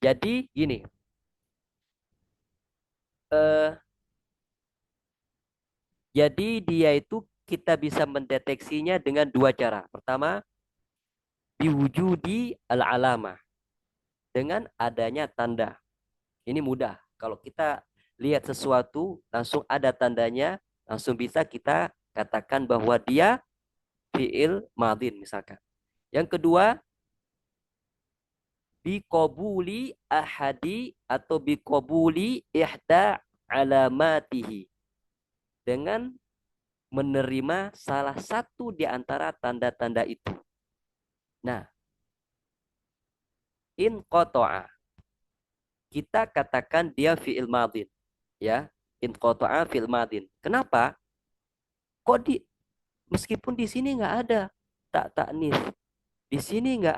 jadi gini. Eh, jadi dia itu kita bisa mendeteksinya dengan dua cara. Pertama, biwujudi al-alamah. Dengan adanya tanda. Ini mudah. Kalau kita lihat sesuatu, langsung ada tandanya, langsung bisa kita katakan bahwa dia fi'il madin misalkan. Yang kedua, biqabuli ahadi atau biqabuli ihda alamatihi. Dengan menerima salah satu di antara tanda-tanda itu. Nah, in qata'a. Kita katakan dia fi'il madin. Ya, in qata'a fi'il madin. Kenapa? Kok meskipun di sini nggak ada tak taknis. Di sini nggak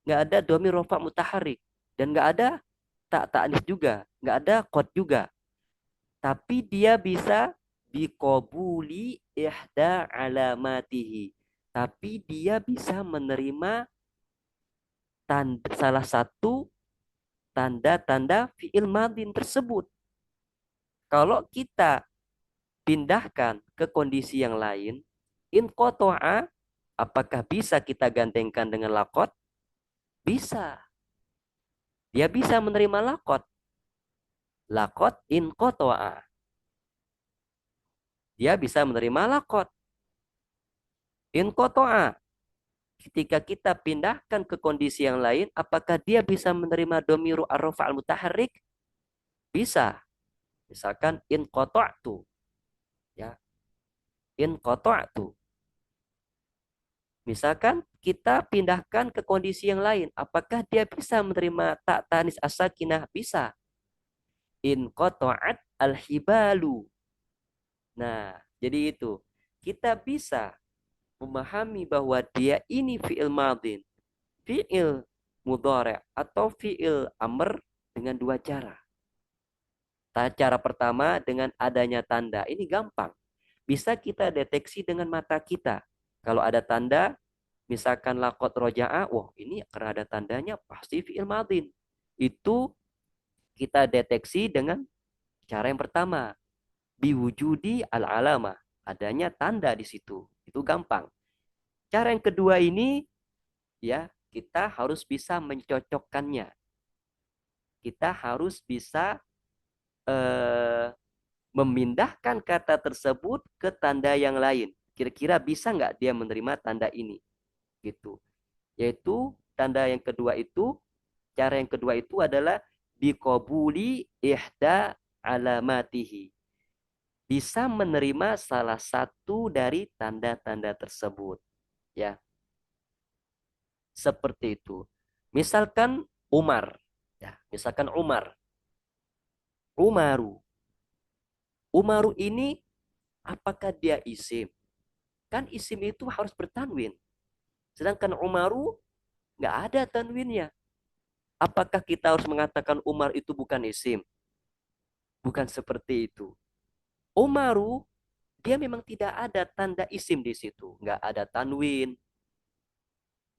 ada domir rofa mutaharik dan nggak ada tak taknis juga, nggak ada qad juga. Tapi dia bisa biqabuli ihda alamatihi. Tapi dia bisa menerima salah satu tanda-tanda fi'il madin tersebut. Kalau kita pindahkan ke kondisi yang lain, in qata'a, apakah bisa kita gandengkan dengan lakot? Bisa. Dia bisa menerima lakot. Lakot in qata'a. Dia bisa menerima lakot. In qata'a. Ketika kita pindahkan ke kondisi yang lain, apakah dia bisa menerima domiru ar-rafa al-mutaharrik? Bisa. Misalkan in qata'tu. Ya. In qata'tu. Misalkan kita pindahkan ke kondisi yang lain, apakah dia bisa menerima tak tanis as-sakinah? Bisa. In qata'at al-hibalu. Nah, jadi itu. Kita bisa memahami bahwa dia ini fi'il madin, fi'il mudhari' atau fi'il amr dengan dua cara. Cara pertama dengan adanya tanda. Ini gampang. Bisa kita deteksi dengan mata kita. Kalau ada tanda, misalkan lakot roja'a, wah ini karena ada tandanya pasti fi'il madin. Itu kita deteksi dengan cara yang pertama. Biwujudi al-alamah. adanya tanda di situ. Itu gampang. Cara yang kedua ini ya, kita harus bisa mencocokkannya. Kita harus bisa eh, memindahkan kata tersebut ke tanda yang lain. Kira-kira bisa nggak dia menerima tanda ini? Gitu. Yaitu tanda yang kedua itu, cara yang kedua itu adalah biqabuli ihda alamatihi. Bisa menerima salah satu dari tanda-tanda tersebut. Ya, seperti itu. Misalkan Umar. Ya, misalkan Umar. Umaru. Umaru ini apakah dia isim? Kan isim itu harus bertanwin. Sedangkan Umaru nggak ada tanwinnya. Apakah kita harus mengatakan Umar itu bukan isim? Bukan seperti itu. Umaru, dia memang tidak ada tanda isim di situ. Nggak ada tanwin.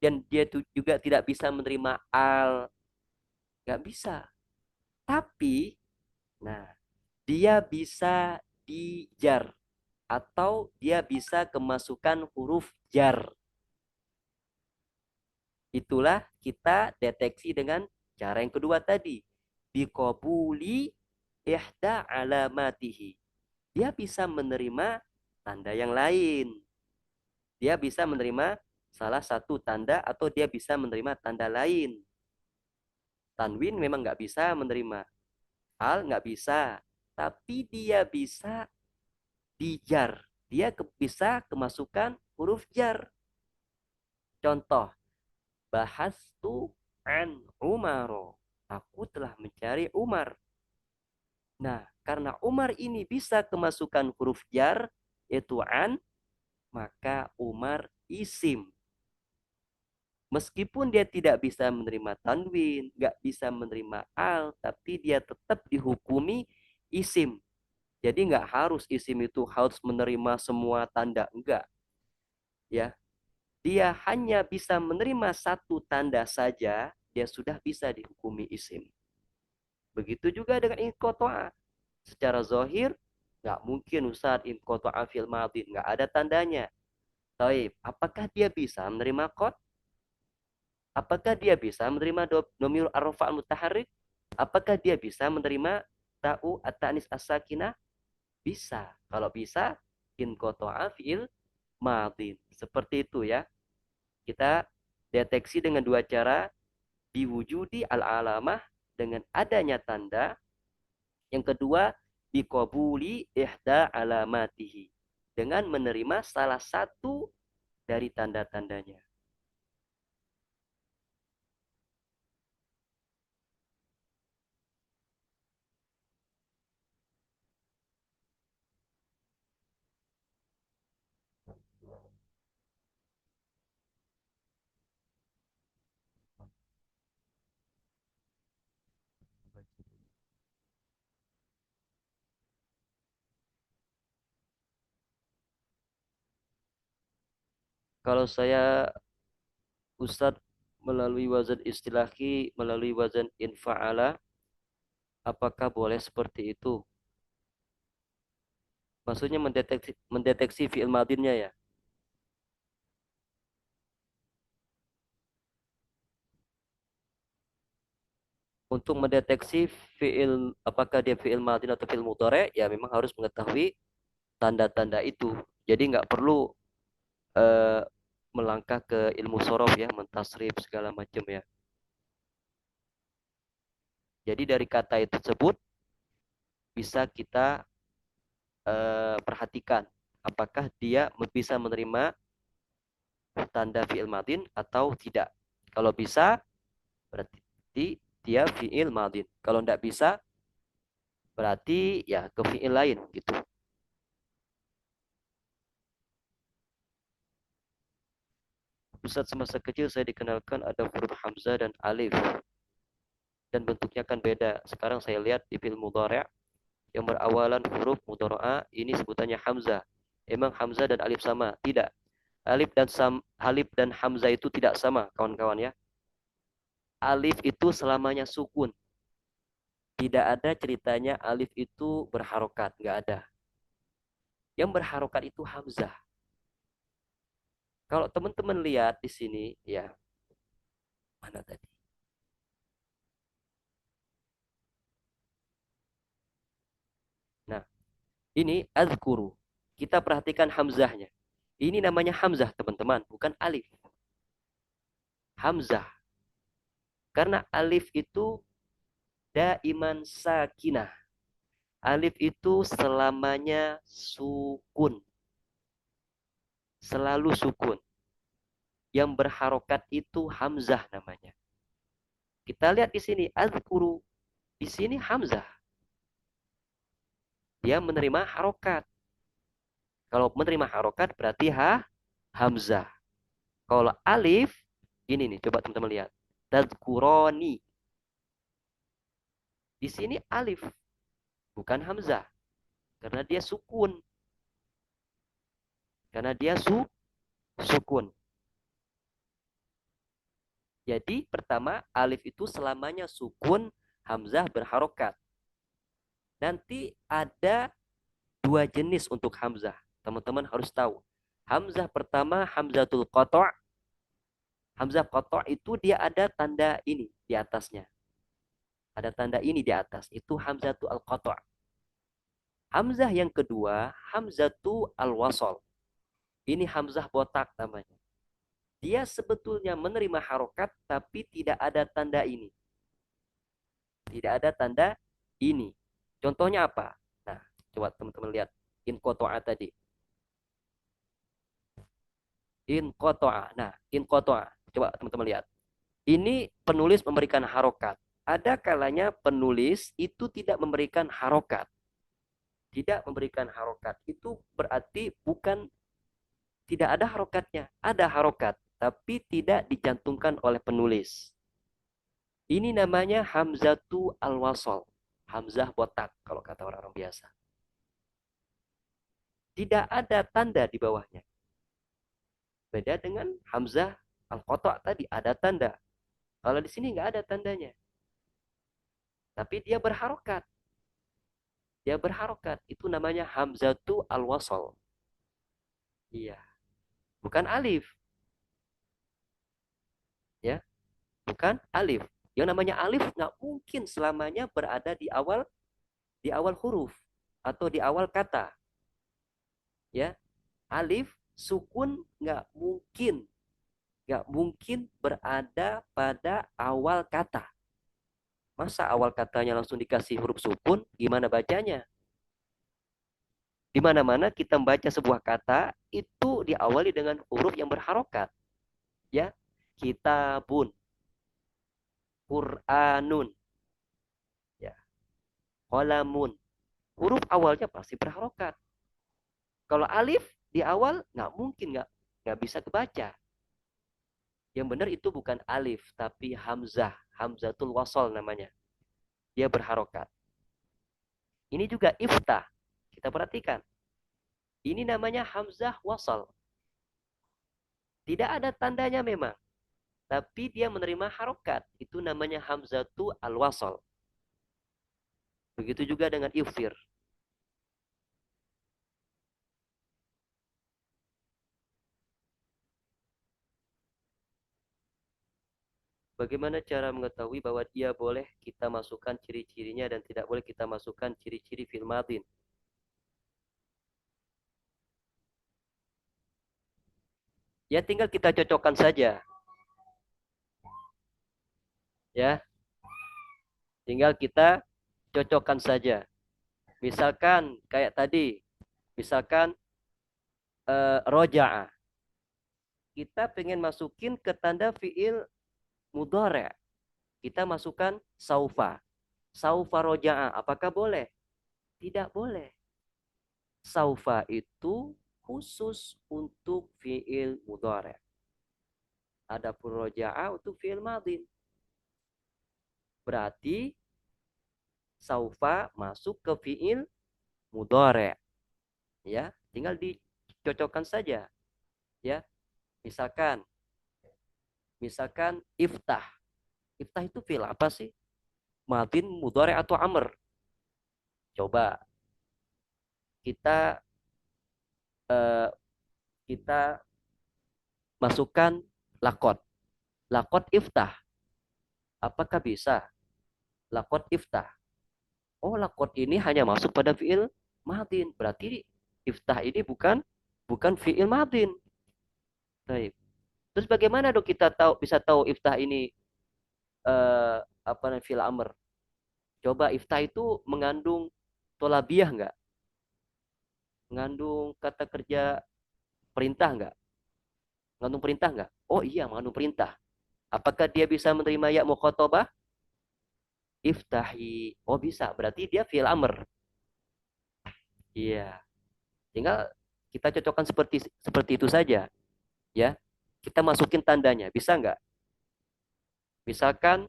Dan dia juga tidak bisa menerima al. Nggak bisa. Tapi, nah, dia bisa dijar. Atau dia bisa kemasukan huruf jar. Itulah kita deteksi dengan cara yang kedua tadi. Biqabuli ihda alamatihi. Dia bisa menerima tanda yang lain. Dia bisa menerima salah satu tanda atau dia bisa menerima tanda lain. Tanwin memang nggak bisa menerima. Al nggak bisa. Tapi dia bisa dijar. Dia bisa kemasukan huruf jar. Contoh, bahastu an Umaro. Aku telah mencari Umar. Nah, karena Umar ini bisa kemasukan huruf jar, yaitu an, maka Umar isim. Meskipun dia tidak bisa menerima tanwin, nggak bisa menerima al, tapi dia tetap dihukumi isim. Jadi nggak harus isim itu harus menerima semua tanda, enggak. Ya, dia hanya bisa menerima satu tanda saja, dia sudah bisa dihukumi isim. Begitu juga dengan inqoto'a. Secara zohir, nggak mungkin Ustaz inqoto'a fil madin, nggak ada tandanya. Taib, apakah dia bisa menerima qad? Apakah dia bisa menerima domir arrofa mutaharrik? Apakah dia bisa menerima ta'u at-ta'nis as-sakinah? Bisa. Kalau bisa, inqoto'a fi'il madin. Seperti itu ya. Kita deteksi dengan dua cara, diwujudi al-alamah dengan adanya tanda. Yang kedua, biqabuli ihda alamatihi. Dengan menerima salah satu dari tanda-tandanya. Kalau saya Ustadz melalui wazan istilahi, melalui wazan infa'ala, apakah boleh seperti itu? Maksudnya mendeteksi fi'il madinnya ya. Untuk mendeteksi fi'il, apakah dia fi'il madin atau fi'il mudhari, ya memang harus mengetahui tanda-tanda itu. Jadi nggak perlu eh, melangkah ke ilmu sorof ya, mentasrif segala macam ya. Jadi dari kata itu tersebut bisa kita perhatikan apakah dia bisa menerima tanda fi'il madin atau tidak. Kalau bisa berarti dia fi'il madin. Kalau tidak bisa berarti ya ke fi'il lain gitu. Ustaz semasa kecil saya dikenalkan ada huruf hamzah dan alif dan bentuknya kan beda. Sekarang saya lihat di fi'il mudhari' yang berawalan huruf mudhari'ah ini sebutannya hamzah. Emang hamzah dan alif sama? Tidak. Alif dan hamzah itu tidak sama, kawan-kawan ya. Alif itu selamanya sukun. Tidak ada ceritanya alif itu berharokat, nggak ada. Yang berharokat itu hamzah. Kalau teman-teman lihat di sini, ya, mana tadi? Nah, ini azkuru. Kita perhatikan hamzahnya. Ini namanya hamzah, teman-teman, bukan alif. Hamzah. Karena alif itu daiman sakinah. Alif itu selamanya sukun. Selalu sukun. Yang berharokat itu hamzah namanya. Kita lihat di sini azkuru. Di sini hamzah. Dia menerima harokat. Kalau menerima harokat berarti hamzah. Kalau alif, ini nih, coba teman-teman lihat. Tadkuroni. Di sini alif, bukan hamzah. Karena dia sukun. Karena dia sukun. Jadi pertama, alif itu selamanya sukun, hamzah berharokat. Nanti ada dua jenis untuk hamzah. Teman-teman harus tahu. Hamzah pertama, hamzatul qata'. Hamzah qata' itu dia ada tanda ini di atasnya. Ada tanda ini di atas. Itu hamzatul al-qata'. Hamzah yang kedua, hamzatul al-wasal. Ini hamzah botak namanya. Dia sebetulnya menerima harokat, tapi tidak ada tanda ini. Tidak ada tanda ini. Contohnya apa? Nah, coba teman-teman lihat. In koto'a tadi. In koto'a. Nah, in koto'a. Coba teman-teman lihat. Ini penulis memberikan harokat. Ada kalanya penulis itu tidak memberikan harokat. Tidak memberikan harokat. Itu berarti bukan tidak ada harokatnya. Ada harokat. Tapi tidak dicantumkan oleh penulis. Ini namanya hamzatu al-wasol. Hamzah botak kalau kata orang-orang biasa. Tidak ada tanda di bawahnya. Beda dengan hamzah al-qata' tadi ada tanda. Kalau di sini nggak ada tandanya. Tapi dia berharokat. Dia berharokat. Itu namanya hamzatu al-wasol. Iya. Bukan alif. Ya. Bukan alif. Yang namanya alif nggak mungkin selamanya berada di awal huruf atau di awal kata. Ya. Alif sukun nggak mungkin berada pada awal kata. Masa awal katanya langsung dikasih huruf sukun, gimana bacanya? Di mana-mana kita membaca sebuah kata itu diawali dengan huruf yang berharokat, ya. Kitabun, Qur'anun, ya. Qalamun. Huruf awalnya pasti berharokat. Kalau alif di awal nggak mungkin, nggak bisa kebaca. Yang benar itu bukan alif tapi hamzah, hamzatul wasol namanya. Dia berharokat. Ini juga iftah. Kita perhatikan. Ini namanya hamzah wasal. Tidak ada tandanya memang. Tapi dia menerima harokat. Itu namanya hamzatu al-wasal. Begitu juga dengan iftir. Bagaimana cara mengetahui bahwa dia boleh kita masukkan ciri-cirinya dan tidak boleh kita masukkan ciri-ciri fil madin? Ya tinggal kita cocokkan saja. Ya, tinggal kita cocokkan saja. Misalkan kayak tadi, misalkan roja'a. Kita pengen masukin ke tanda fiil mudhari'. Kita masukkan saufa. Saufa roja'a. Apakah boleh? Tidak boleh. Saufa itu khusus untuk fiil mudhari'. Adapun roja'a untuk fiil madin. Berarti saufa masuk ke fiil mudhari'. Ya, tinggal dicocokkan saja. Ya, misalkan iftah. Iftah itu fiil apa sih? Madin, mudhari' atau amr? Coba kita eh, kita masukkan lakot. Lakot iftah. Apakah bisa? Lakot iftah. Oh, lakot ini hanya masuk pada fiil madin. Berarti iftah ini bukan fiil madin. Baik. Terus bagaimana dong kita bisa tahu iftah ini apa namanya fiil amr? Coba iftah itu mengandung tolabiyah nggak? Mengandung kata kerja perintah nggak? Mengandung perintah nggak? Oh iya, mengandung perintah. Apakah dia bisa menerima ya mukhotobah? Iftahi. Oh bisa, berarti dia fi'il amr. Iya. Tinggal kita cocokkan seperti seperti itu saja, ya. Kita masukin tandanya, bisa nggak? Misalkan,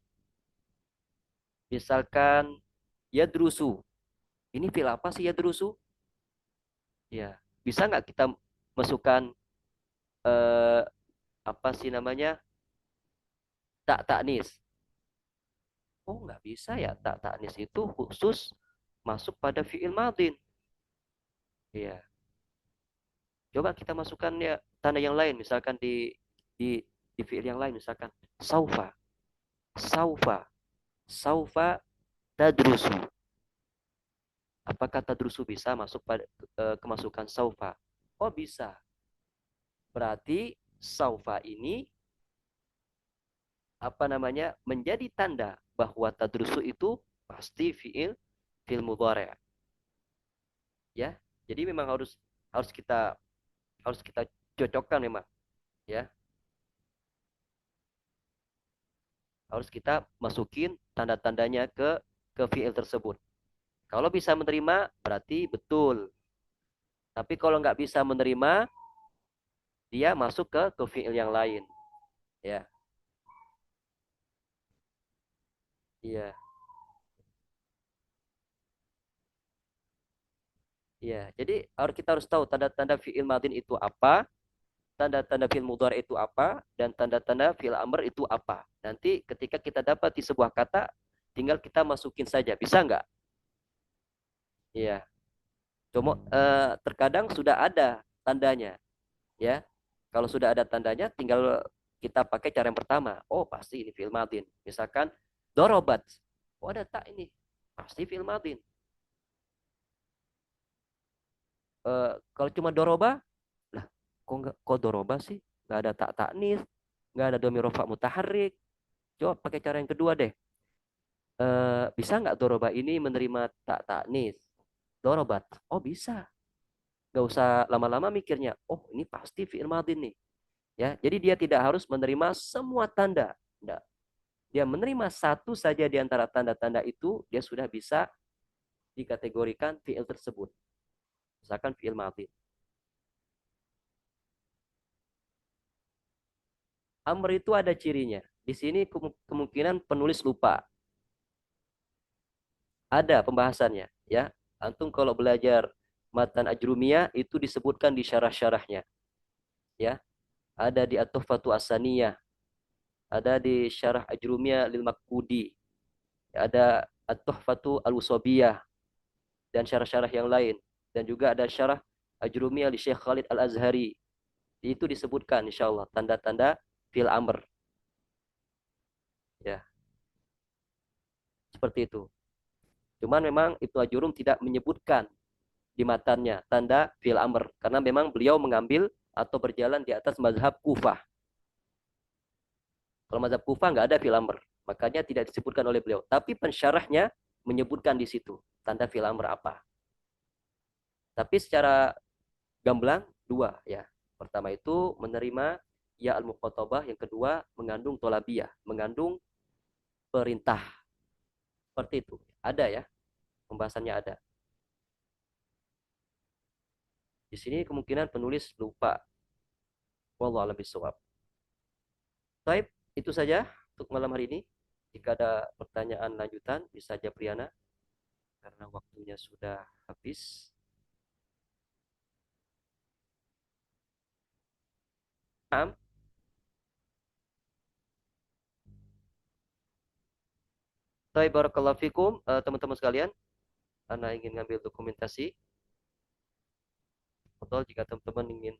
misalkan yadrusu. Ini fi'il apa sih yadrusu? Ya, bisa nggak kita masukkan eh, apa sih namanya tak taknis? Oh nggak bisa ya, tak taknis itu khusus masuk pada fi'il madin. Iya. Coba kita masukkan ya tanda yang lain, misalkan di di fiil yang lain, misalkan saufa, saufa, saufa tadrusu. Apakah tadrusu bisa masuk pada kemasukan saufa? Oh bisa. Berarti saufa ini apa namanya menjadi tanda bahwa tadrusu itu pasti fiil mudhari', ya. Jadi memang harus harus kita harus kita cocokkan memang, ya. Harus kita masukin tanda-tandanya ke fiil tersebut. Kalau bisa menerima berarti betul. Tapi kalau nggak bisa menerima, dia masuk ke fiil yang lain. Ya, iya, iya. Jadi kita harus tahu tanda-tanda fiil madin itu apa, tanda-tanda fiil mudhari itu apa, dan tanda-tanda fiil amr itu apa. Nanti ketika kita dapat di sebuah kata, tinggal kita masukin saja. Bisa nggak? Iya. Cuma terkadang sudah ada tandanya, ya. Kalau sudah ada tandanya, tinggal kita pakai cara yang pertama. Oh, pasti ini fi'il madin. Misalkan dorobat. Oh, ada tak ini. Pasti fi'il madin. Kalau cuma doroba, lah, kok doroba sih? Nggak ada tak taknis, nggak ada domi rofa mutaharrik. Coba pakai cara yang kedua deh. Bisa nggak doroba ini menerima tak taknis? Dorobat. Oh, bisa. Nggak usah lama-lama mikirnya. Oh, ini pasti fi'il madin nih. Ya, jadi dia tidak harus menerima semua tanda. Nggak. Dia menerima satu saja di antara tanda-tanda itu, dia sudah bisa dikategorikan fi'il tersebut. Misalkan fi'il madhi. Amr itu ada cirinya. Di sini kemungkinan penulis lupa. Ada pembahasannya, ya. Antum kalau belajar matan ajrumiyah itu disebutkan di syarah-syarahnya, ya. Ada di At-Tuhfatu As-Saniyah, ada di syarah ajrumiyah lil Makudi, ada At-Tuhfatu Al-Usobiyah dan syarah-syarah yang lain, dan juga ada syarah ajrumiyah li Syekh Khalid Al-Azhari. Itu disebutkan insyaallah tanda-tanda fil amr, ya, seperti itu. Cuman memang Ibnu Ajurum tidak menyebutkan di matannya tanda fil amr karena memang beliau mengambil atau berjalan di atas mazhab Kufah. Kalau mazhab Kufah nggak ada fil amr, makanya tidak disebutkan oleh beliau. Tapi pensyarahnya menyebutkan di situ tanda fil amr apa. Tapi secara gamblang dua, ya. Pertama itu menerima ya al-muqatabah, yang kedua mengandung tolabiyah, mengandung perintah. Seperti itu. Ada ya, pembahasannya ada. Di sini kemungkinan penulis lupa. Wallahu a'lam bishawab. Baik, itu saja untuk malam hari ini. Jika ada pertanyaan lanjutan, bisa saja Priana, karena waktunya sudah habis. Am, baik, barakallahu fikum, teman-teman sekalian. Anda ingin ngambil dokumentasi tafadhol jika teman-teman ingin.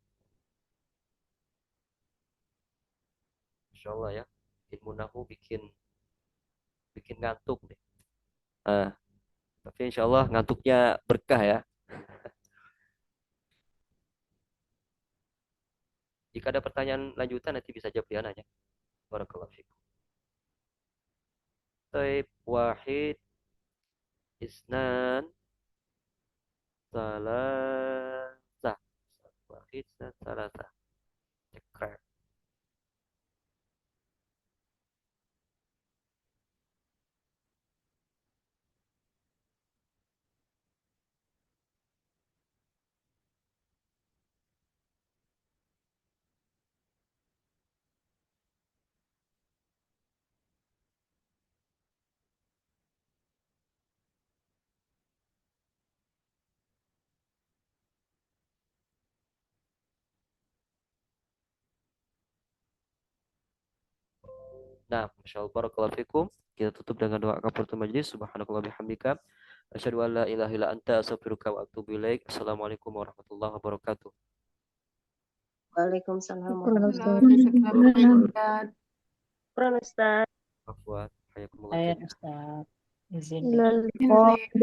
Insya Allah ya, ilmu nahu bikin bikin ngantuk nih. Tapi insya Allah ngantuknya berkah ya. Jika ada pertanyaan lanjutan nanti bisa jawab dia nanya. Barakallahu fikum. Taib wahid isnan salasah. Wahid isnan salasah. Cekrek. Nah, Masya Allah, barakallahu fikum. Kita tutup dengan doa kafaratul majlis. Subhanakallah bihamdika. Asyhadu an la ilaha illa anta astaghfiruka wa atubu ilaik. Assalamualaikum warahmatullahi wabarakatuh. Waalaikumsalam Waalaikumsalam warahmatullahi wabarakatuh. warahmatullahi wabarakatuh. Afwan. Hayakumullah Saya jami'an. Ustaz izin. Ustaz.